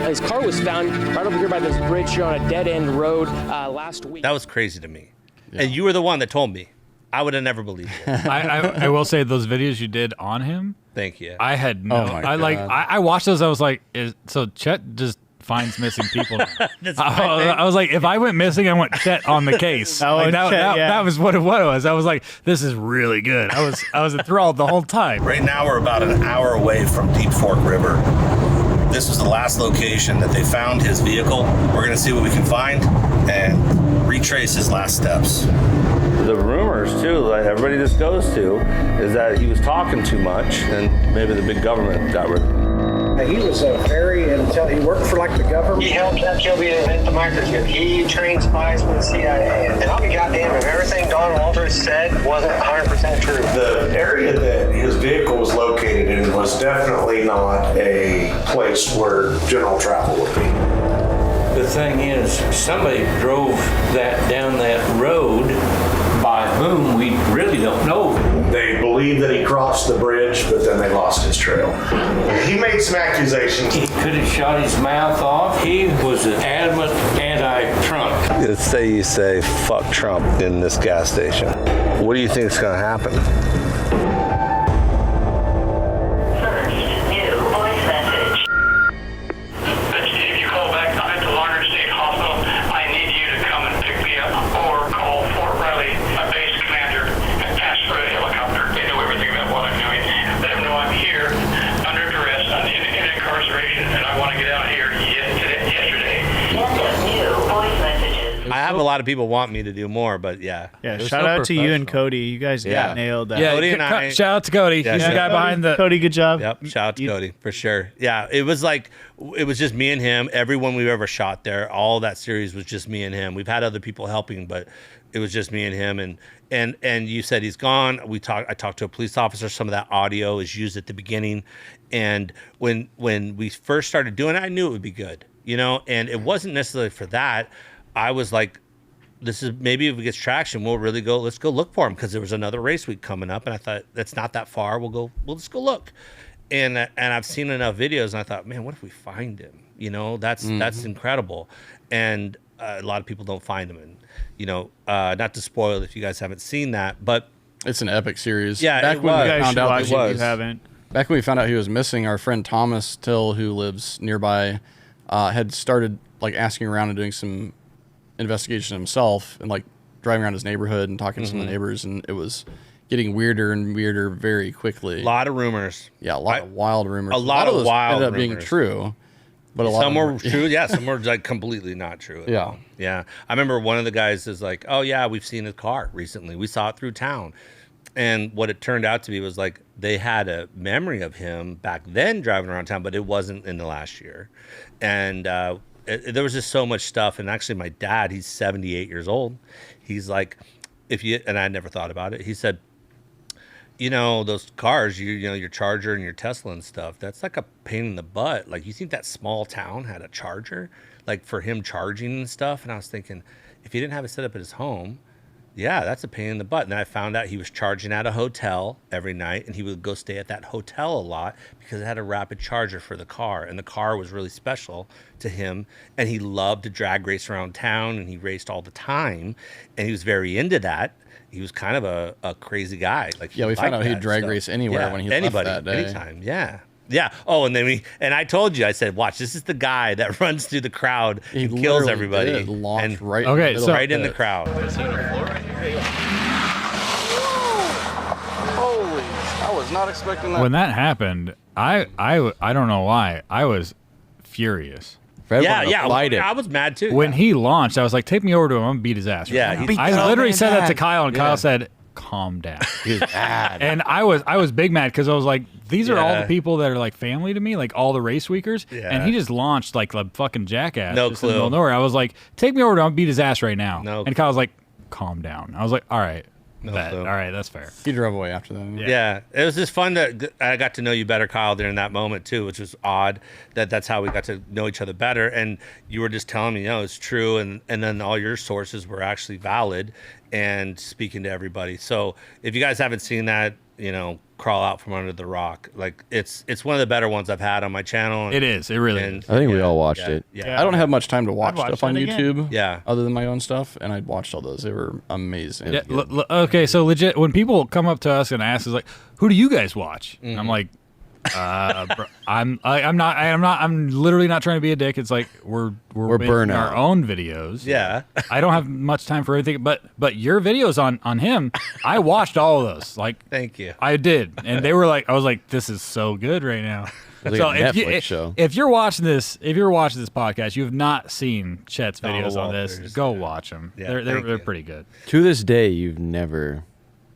his car was found right over here by this bridge here on a dead-end road last week. That was crazy to me. And you were the one that told me. I would have never believed it. I will say those videos you did on him. Thank you. I had no. Oh my God. I watched those. I was like, so Chet just finds missing people. That's my thing. I was like, if I went missing, I want Chet on the case. Oh, Like, Chet, yeah. that was what it was. I was like, this is really good. I was enthralled the whole time. Right now, we're about an hour away from Deep Fork River. This was the last location that they found his vehicle. We're going to see what we can find and retrace his last steps. The rumors, too, that everybody just goes to, is that he was talking too much and maybe the big government got rid of him. He was very intelligent. He worked for like the government. He helped Kilby invent the microchip. He trained spies for the CIA. And I'll be goddamn if everything Don Walters said wasn't 100% true. The area that his vehicle was located in was definitely not a place where general travel would be. The thing is, somebody drove that down that road, by whom we really don't know. They believe that he crossed the bridge, but then they lost his trail. He made some accusations. He could have shot his mouth off. He was an adamant anti-Trump. Let's say you say fuck Trump in this gas station. What do you think is going to happen? I have a lot of people want me to do more, but yeah. Yeah, shout out to you and Cody. You guys nailed that. Yeah, Cody and I, shout out to Cody. Yeah, He's the guy behind the... Cody, good job. Yep, shout out to Cody, for sure. Yeah, it was just me and him. Everyone we've ever shot there, all that series was just me and him. We've had other people helping, but it was just me and him. And you said he's gone. I talked to a police officer. Some of that audio is used at the beginning. And when we first started doing it, I knew it would be good, and it wasn't necessarily for that. I was like, this is maybe if it gets traction, let's go look for him, because there was another race week coming up, and I thought that's not that far. We'll just go look. And I've seen enough videos, and I thought, man, what if we find him? That's incredible. And a lot of people don't find him, and not to spoil if you guys haven't seen that, but it's an epic series. Yeah, back when we found out if you haven't. Back when we found out he was missing, our friend Thomas Till, who lives nearby, had started asking around and doing some investigation himself, and driving around his neighborhood and talking to some of the neighbors, and it was getting weirder and weirder very quickly. A lot of rumors. Yeah, a lot of wild rumors. A lot of those wild ended up rumors. being true, but a lot some of were true. Yeah, some were completely not true. Yeah. Yeah. I remember one of the guys is like, oh yeah, we've seen his car recently. We saw it through town. And what it turned out to be was they had a memory of him back then driving around town, but it wasn't in the last year. And there was just so much stuff. And actually my dad, he's 78 years old. He's like, and I never thought about it. He said, those cars, your Charger and your Tesla and stuff, that's like a pain in the butt. You think that small town had a charger, for him charging and stuff? And I was thinking, if he didn't have it set up at his home, yeah, that's a pain in the butt. And then I found out he was charging at a hotel every night, and he would go stay at that hotel a lot because it had a rapid charger for the car, and the car was really special to him. And he loved to drag race around town, and he raced all the time, and he was very into that. He was kind of a crazy guy. We found out he'd drag race anywhere when he left that day. Anytime, yeah. Yeah. Oh, and then I told you, I said, watch, this is the guy that runs through the crowd and kills everybody. And right, right in the crowd. Holy, I was not expecting that. When that happened, I don't know why, I was furious. I was mad too. When he launched, I was like, take me over to him. I'm gonna beat his ass. Yeah. I literally said that to Kyle, and Kyle said, calm down. He was bad. And I was big mad because I was like, these are all the people that are family to me, all the race weekers. Yeah. And he just launched a fucking jackass. No just clue. In the middle of nowhere. I was like, take me over to him, beat his ass right now. No. And Kyle was like, calm down. I was like, all right. No clue. All right, that's fair. He drove away after that. Yeah, it was just fun that I got to know you better, Kyle, during that moment too, which was odd. That's how we got to know each other better. And you were just telling me, it's true, and then all your sources were actually valid and speaking to everybody. So if you guys haven't seen that, crawl out from under the rock. It's one of the better ones I've had on my channel. It is. It really is. I think we all watched it. Yeah. I don't have much time to watch stuff on YouTube. Yeah. Other than my own stuff, and I watched all those. They were amazing. Yeah, okay, so legit, when people come up to us and ask us who do you guys watch? Mm-hmm. I'm like, bro, I'm literally not trying to be a dick. It's we're making our own videos. Yeah. I don't have much time for anything, but your videos on him, I watched all of those. Thank you. I did, and they were I was like, this is so good right now. So if you're watching this podcast, you have not seen Chet's videos on this, go watch them. Yeah, they're pretty good. To this day, you've never.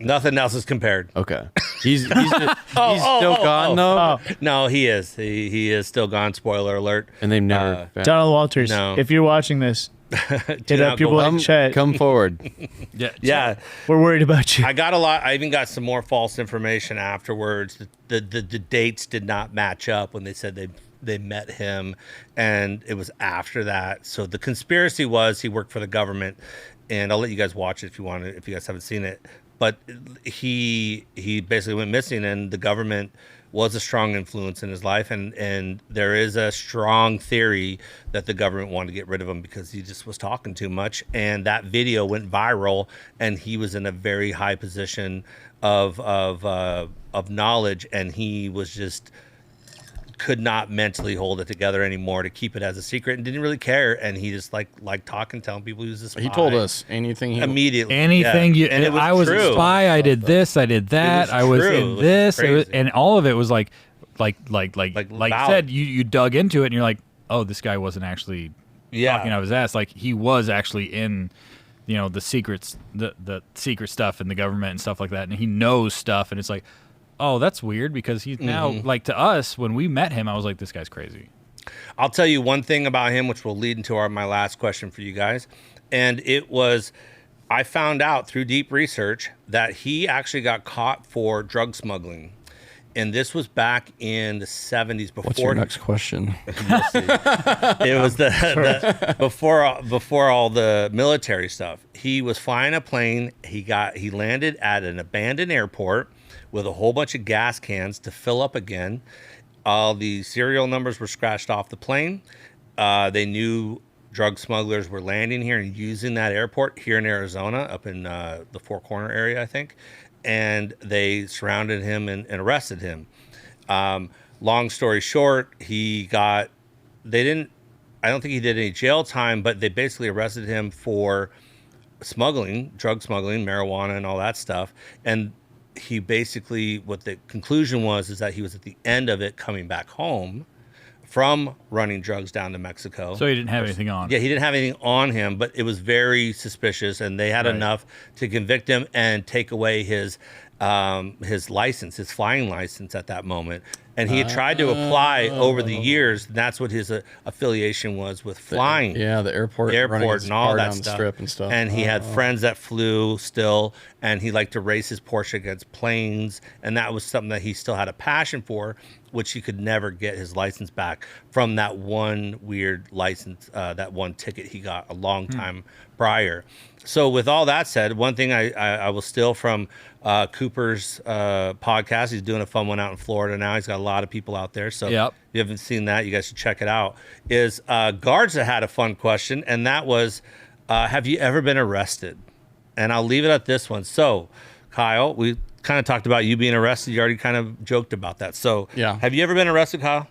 Nothing else is compared. Okay. He's still gone though. No, he is. He is still gone. Spoiler alert. And they've never. Donald Walters, No. if you're watching this, hit up people like Chet. Come forward. Yeah. We're worried about you. I got a lot. I even got some more false information afterwards. The dates did not match up when they said they met him, and it was after that. So the conspiracy was he worked for the government, and I'll let you guys watch it if you want to, if you guys haven't seen it. But he basically went missing, and the government was a strong influence in his life, and there is a strong theory that the government wanted to get rid of him because he just was talking too much, and that video went viral, and he was in a very high position of knowledge, and he was just could not mentally hold it together anymore to keep it as a secret, and didn't really care, and he just like talking, telling people he was a spy. He told us anything immediately. Anything yeah. And it was I was true. a spy. I did this. I did that. I was in this. It was, and all of it was like you said. You dug into it, and you're like, oh, this guy wasn't actually talking out of his ass. Like he was actually in, the secrets, the secret stuff in the government and stuff like that, and he knows stuff, and it's like, oh, that's weird because he's now like to us when we met him, I was like, this guy's crazy. I'll tell you one thing about him, which will lead into my last question for you guys. And it was, I found out through deep research that he actually got caught for drug smuggling. And this was back in the 70s. Before. What's your next question? It was before all the military stuff. He was flying a plane. He landed at an abandoned airport with a whole bunch of gas cans to fill up again. All the serial numbers were scratched off the plane. They knew drug smugglers were landing here and using that airport here in Arizona, up in the Four Corner area, I think. And they surrounded him and arrested him. Long story short, I don't think he did any jail time, but they basically arrested him for drug smuggling, marijuana and all that stuff. And he basically, what the conclusion was, is that he was at the end of it coming back home from running drugs down to Mexico. So he didn't have anything on. Yeah, he didn't have anything on him, but it was very suspicious, and they had enough to convict him and take away his license, his flying license at that moment. And he had tried to apply over the years. And that's what his affiliation was with flying. The airport and all that stuff. Strip and stuff. And he had friends that flew still, and he liked to race his Porsche against planes. And that was something that he still had a passion for, which he could never get his license back from that one weird license, that one ticket he got a long time prior. So with all that said, one thing I will steal from Cooper's podcast, he's doing a fun one out in Florida now. He's got a lot of people out there. So if you haven't seen that, you guys should check it out. Is Garza had a fun question, and that was, have you ever been arrested? And I'll leave it at this one. So, Kyle, we kind of talked about you being arrested. You already kind of joked about that. So have you ever been arrested, Kyle?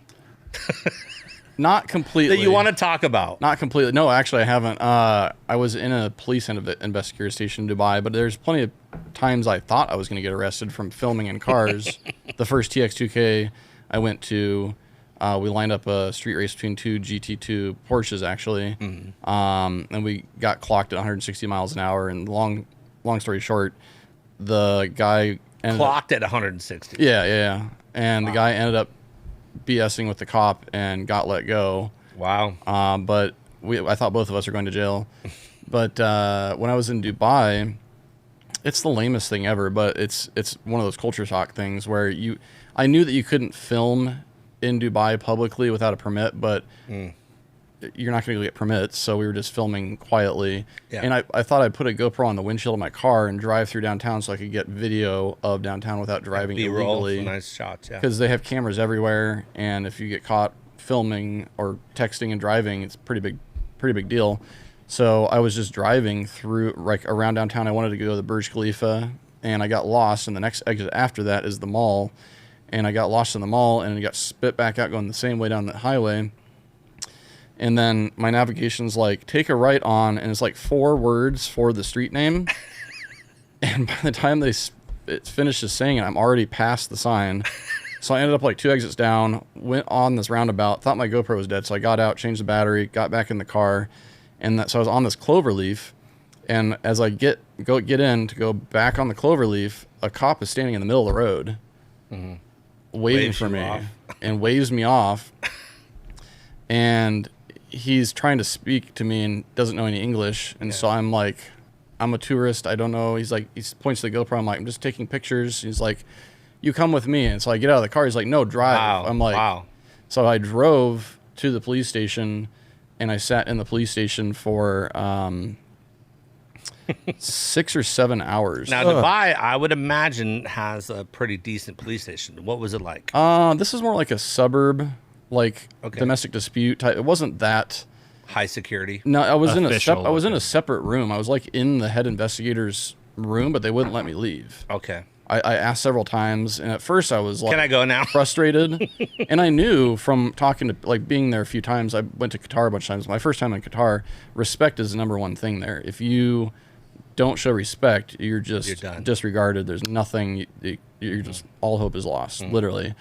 Not completely. That you want to talk about? Not completely. No, actually, I haven't. I was in a police investigation in Dubai, but there's plenty of times I thought I was going to get arrested from filming in cars. The first TX2K I went to, we lined up a street race between two GT2 Porsches, actually. And we got clocked at 160 miles an hour. And long story short, the guy clocked at 160. Yeah. And the guy ended up BSing with the cop and got let go. Wow. But I thought both of us were going to jail. But when I was in Dubai, it's the lamest thing ever, but it's one of those culture shock things where I knew that you couldn't film in Dubai publicly without a permit, but you're not going to get permits, so we were just filming quietly. Yeah. And I thought I'd put a GoPro on the windshield of my car and drive through downtown so I could get video of downtown without driving illegally. Nice shots, yeah. Because they have cameras everywhere, and if you get caught filming or texting and driving, it's a pretty big deal. So I was just driving through around downtown. I wanted to go to the Burj Khalifa, and I got lost, and the next exit after that is the mall. And I got lost in the mall, and I got spit back out going the same way down the highway. And then my navigation's like, take a right on, and it's like 4 words for the street name. And by the time it finishes saying it, I'm already past the sign. So I ended up like 2 exits down, went on this roundabout, thought my GoPro was dead. So I got out, changed the battery, got back in the car. And so I was on this clover leaf, And as I get in to go back on the cloverleaf, a cop is standing in the middle of the road, waiting for me, and waves me off. And he's trying to speak to me and doesn't know any English. And so I'm like, I'm a tourist. I don't know. He's like, he points to the GoPro. I'm like, I'm just taking pictures. He's like, you come with me. And so I get out of the car. He's like, no, drive. Wow. I'm like, so I drove to the police station, and I sat in the police station for 6 or 7 hours. Now, Dubai, I would imagine, has a pretty decent police station. What was it like? This is more like a suburb, like domestic dispute type. It wasn't that high security. No, I was in a separate room. I was like in the head investigator's room, but they wouldn't let me leave. Okay. I asked several times, and at first I was like, "Can I go now?" Frustrated, and I knew from talking to, like, being there a few times. I went to Qatar a bunch of times. My first time in Qatar, respect is the number one thing there. If you don't show respect, you're done. Disregarded. There's nothing. You're just, all hope is lost, literally.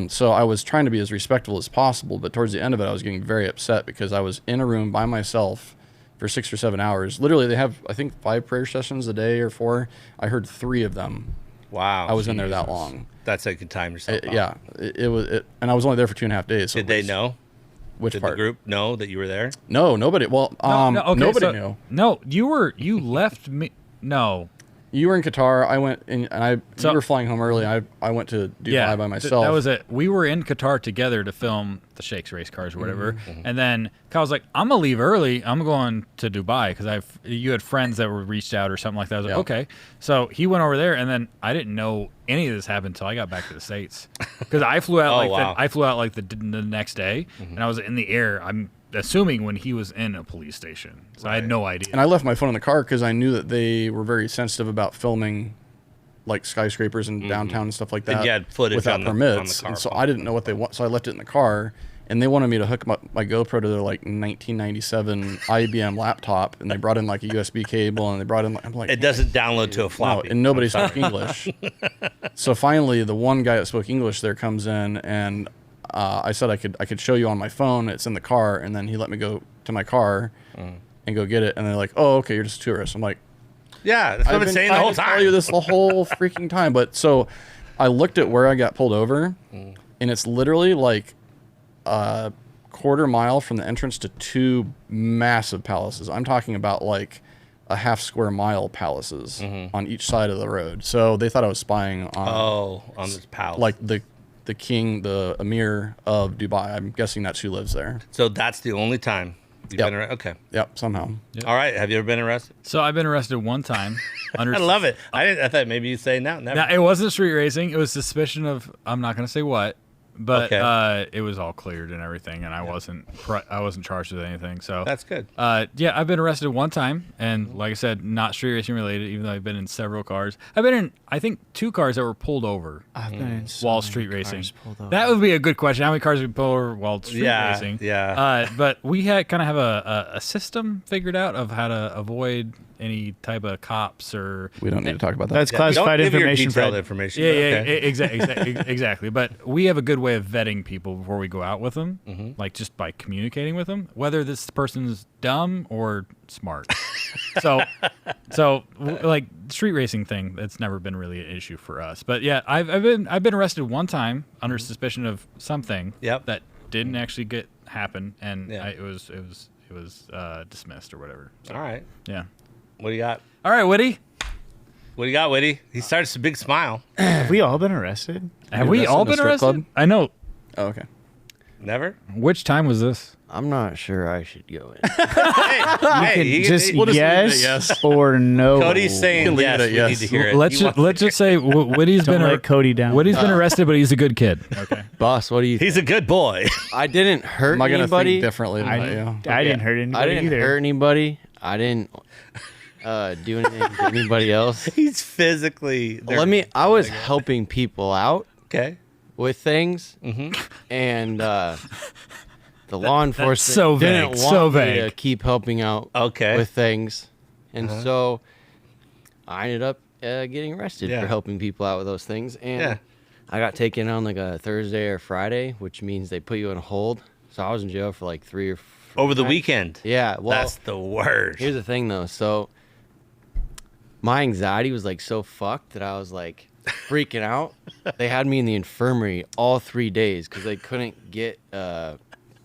So I was trying to be as respectful as possible, but towards the end of it, I was getting very upset because I was in a room by myself for 6 or 7 hours. Literally, they have, I think, 5 prayer sessions a day or 4. I heard 3 of them. Wow. I was in there that long. That's like you time yourself. Yeah, it was, and I I was only there for 2.5 days. So did they know? Which Did part? the group know that you were there? No, nobody. Well, nobody knew. No, you left me. No. You were in Qatar. I went in, and you were flying home early. I went to Dubai by myself. That was it. We were in Qatar together to film the Sheikh's race cars or whatever. And then Kyle's like, I'm going to leave early. I'm going to Dubai because you had friends that were reached out or something like that. I was like, okay. So he went over there, and then I didn't know any of this happened until I got back to the States. Because I flew out the next day, and I was in the air. I'm assuming when he was in a police station. So I had no idea. And I left my phone in the car because I knew that they were very sensitive about filming like skyscrapers and downtown and stuff like that. And you had footage without permits. on the car. And so I didn't know what they want. So I left it in the car, and they wanted me to hook my GoPro to their like 1997 IBM laptop, and they brought in like a USB cable, and they brought in, I'm like, it doesn't download to a floppy. No, and nobody spoke English. So finally, the one guy that spoke English there comes in, and I said I could show you on my phone. It's in the car, and then he let me go to my car and go get it. And they're like, "Oh, okay, you're just a tourist." I'm like, "Yeah, that's what I've been saying the whole time. I tell you this the whole freaking time." But so I looked at where I got pulled over, and it's literally like a quarter mile from the entrance to 2 massive palaces. I'm talking about like a half square mile palaces on each side of the road. So they thought I was spying on this palace, like the king, the emir of Dubai. I'm guessing that's who lives there. So that's the only time you've been arrested? Okay. Yep, somehow. Yep. All right. Have you ever been arrested? So I've been arrested one time. I love it. I thought maybe you'd say no. Never. Now, it wasn't street racing. It was suspicion of, I'm not going to say what, but it was all cleared and everything, and I wasn't charged with anything. So that's good. Yeah, I've been arrested one time, and like I said, not street racing related. Even though I've been in several cars, I've been in I think 2 cars that were pulled over. I've been in while street racing. That would be a good question. How many cars we pull over while street racing? Yeah. But we had kind of have a system figured out of how to avoid any type of cops or. We don't need to talk about that. That's classified information. Information. Yeah, exactly. But we have a good way of vetting people before we go out with them, like just by communicating with them, whether this person's dumb or smart. so like street racing thing, that's never been really an issue for us. But yeah, I've been arrested one time under suspicion of something that didn't actually happen, and it was dismissed or whatever. So, all right. Yeah. What do you got? All right, Woody. What do you got, Woody? He starts a big smile. Have we all been arrested? Have we all been arrested? Club? I know. Oh, okay. Never? Which time was this? I'm not sure I should go in. Yes or no. Cody's saying yes. We need to hear it. Let's just say Woody's Don't let Cody down. Woody's been arrested, but he's a good kid. Okay. Boss, what do you? He's a good boy. I didn't hurt Am I gonna anybody. think differently than you? I didn't hurt anybody I didn't either. hurt anybody. I didn't do anything to anybody else. He's physically. I was helping people out. Okay. With things, and the law enforcement didn't want me to keep helping out with things, and so I ended up getting arrested for helping people out with those things, and I got taken on like a Thursday or Friday, which means they put you on hold. So I was in jail for like 3 or 4 over the nights. weekend. Yeah, well, that's the worst. Here's the thing, though. So my anxiety was like so fucked that I was like freaking out. They had me in the infirmary all 3 days because they couldn't get a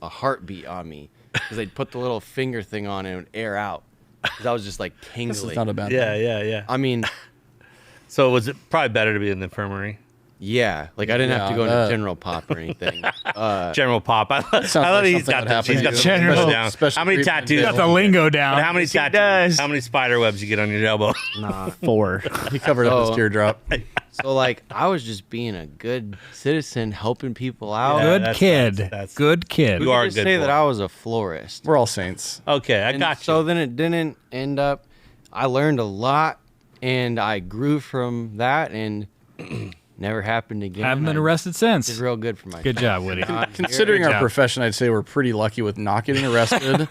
heartbeat on me because they'd put the little finger thing on and it would air out because I was just like tingling. This is not a bad thing. Yeah. I mean, so was it probably better to be in the infirmary? yeah, like I didn't have to go into general pop or anything. General pop. I Sounds thought like he's something got would the, happen he's to got you. the General down. special How many treatment tattoos? jail. Got the lingo down. How many tattoos? does. How many spider webs you get on your elbow? Nah. 4. He covered up his teardrop. So like I was just being a good citizen, helping people out. Yeah, Good that's- kid. that's- Good kid. You are a Just good say boy. that I was a florist. We're all saints. Okay, I And got you. So then it didn't end up. I learned a lot, and I grew from that, and never happened again. Haven't been I arrested since. did real good for myself. Good job, Woody. Considering Good our job. profession, I'd say we're pretty lucky with not getting arrested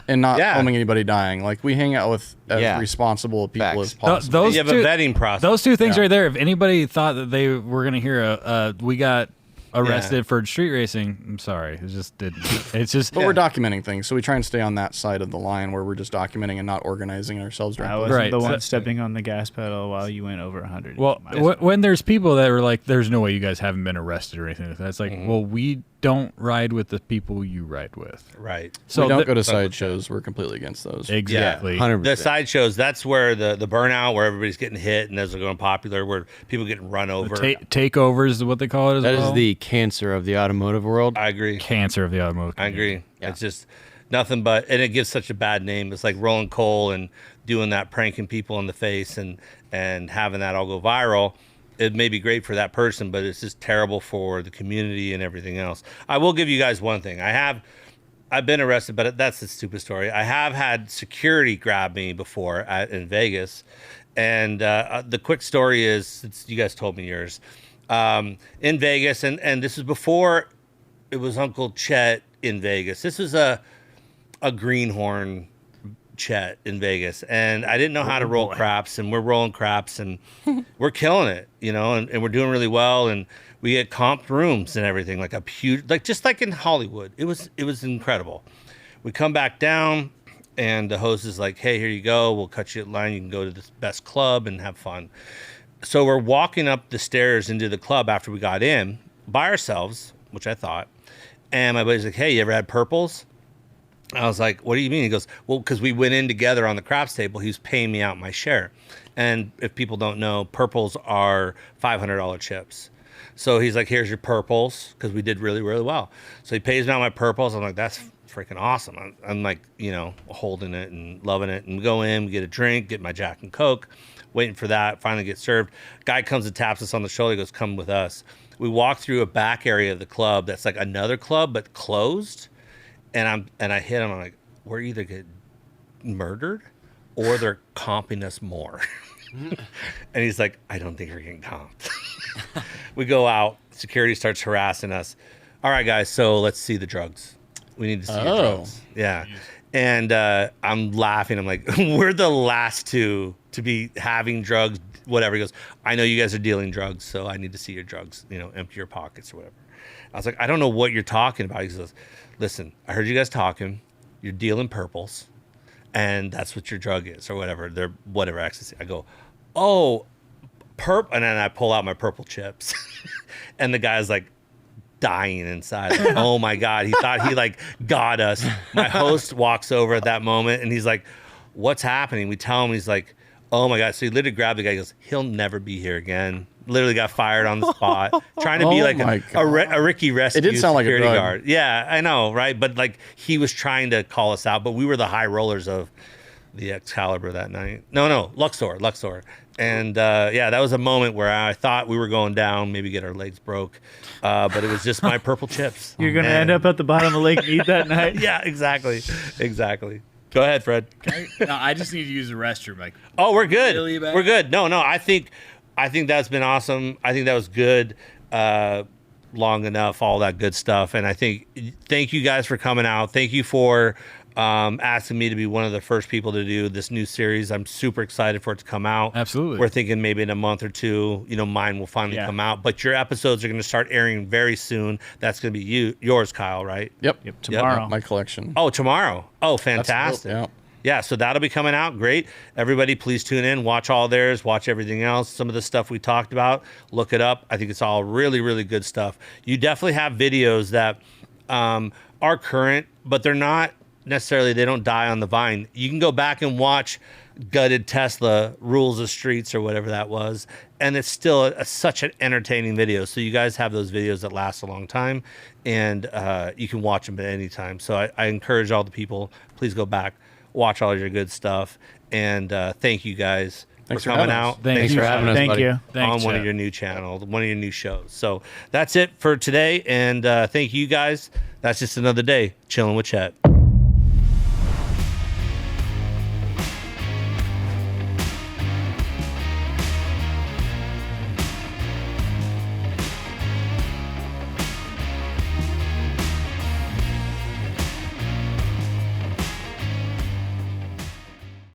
and not Yeah. filming anybody dying. Like, we hang out with as Yeah. responsible people Facts. as possible. Those you have two, a vetting process. Those two things Yeah. right there. If anybody thought that they were going to hear we got arrested for street racing, I'm sorry. It just didn't. It's just. But we're documenting things, so we try and stay on that side of the line where we're just documenting and not organizing ourselves I directly. wasn't Right. the one So- stepping on the gas pedal while you went over 100. Well, when there's people that were like, "There's no way you guys haven't been arrested or anything like that," it's like, well, we don't ride with the people you ride with. Right. So we don't th- go to side shows. We're completely against those. Exactly. 100%. The sideshows, that's where the burnout, where everybody's getting hit and those are going popular, where people getting run over. Takeovers is what they call it as That well. is the cancer of the automotive world. I agree. cancer of the automotive. I agree. Yeah. It's just nothing but, and it gives such a bad name. It's like rolling coal and doing that, pranking people in the face and having that all go viral. It may be great for that person, but it's just terrible for the community and everything else. I will give you guys one thing. I've been arrested, but that's a stupid story. I have had security grab me before in Vegas. And the quick story is, since you guys told me yours, in Vegas, and this was before it was Uncle Chet in Vegas. This was a greenhorn Chet in Vegas, and I didn't know how to roll craps, and we're rolling craps, and we're killing it, and we're doing really well, and we had comped rooms and everything, like a huge, like just like in Hollywood. It was incredible. We come back down, and the host is like, "Hey, here you go. We'll cut you a line. You can go to this best club and have fun." So we're walking up the stairs into the club after we got in by ourselves, which I thought, and my buddy's like, "Hey, you ever had purples?" I was like, "What do you mean?" He goes, "Well, because we went in together on the craps table. He was paying me out my share." And if people don't know, purples are $500 chips. So he's like, "Here's your purples," because we did really, really well. So he pays me out my purples. I'm like, "That's freaking awesome." I'm like, holding it and loving it. And we go in, we get a drink, get my Jack and Coke, waiting for that, finally get served. Guy comes and taps us on the shoulder. He goes, "Come with us." We walk through a back area of the club that's like another club, but closed. And I hit him. I'm like, "We're either getting murdered or they're comping us more." And he's like, "I don't think we're getting comped." We go out. Security starts harassing us. "All right, guys, so let's see the drugs. We need to see your drugs." Yeah. And I'm laughing. I'm like, "We're the last two to be having drugs, whatever." He goes, "I know you guys are dealing drugs, so I need to see your drugs, empty your pockets or whatever." I was like, "I don't know what you're talking about." He goes, "Listen, I heard you guys talking. You're dealing purples, and that's what your drug is, or whatever. They're whatever ecstasy." I go, "Oh, and then I pull out my purple chips, and the guy's like dying inside. Like, oh my God, he thought he like got us. My host walks over at that moment, and he's like, "What's happening?" We tell him, he's like, "Oh my God." So he literally grabbed the guy. He goes, "He'll never be here again." Literally got fired on the spot, trying to be like a Ricky Rescue It did sound like a security drug. guard. Yeah, I know, right? But like he was trying to call us out, but we were the high rollers of the Excalibur that night. No, Luxor. And that was a moment where I thought we were going down, maybe get our legs broke, but it was just my purple chips. You're gonna end up at the bottom of Lake Mead that night. Yeah, exactly. Go ahead, Fred. No, I just need to use the restroom. Like, oh, we're good. Really bad? We're good. No, I think that's been awesome. I think that was good. Long enough, all that good stuff. And I think, thank you guys for coming out. Thank you for asking me to be one of the first people to do this new series. I'm super excited for it to come out. Absolutely. We're thinking maybe in a month or two, mine will finally come out. But your episodes are going to start airing very soon. That's going to be yours, Kyle, right? Yep. Tomorrow. My collection. Oh, tomorrow. Oh, fantastic. Yeah. yeah, so that'll be coming out. Great. Everybody, please tune in, watch all theirs, watch everything else. Some of the stuff we talked about, look it up. I think it's all really, really good stuff. You definitely have videos that are current, but they're not necessarily, they don't die on the vine. You can go back and watch Gutted Tesla, Rules of Streets, or whatever that was, and it's still such an entertaining video. So you guys have those videos that last a long time, and you can watch them at any time. So I encourage all the people, please go back, watch all your good stuff, and thank you guys for coming out. Thanks for having us. Thank buddy. you. Thanks, on one Chet. of your new channels, one of your new shows. So that's it for today, and thank you guys. That's just another day chilling with Chet.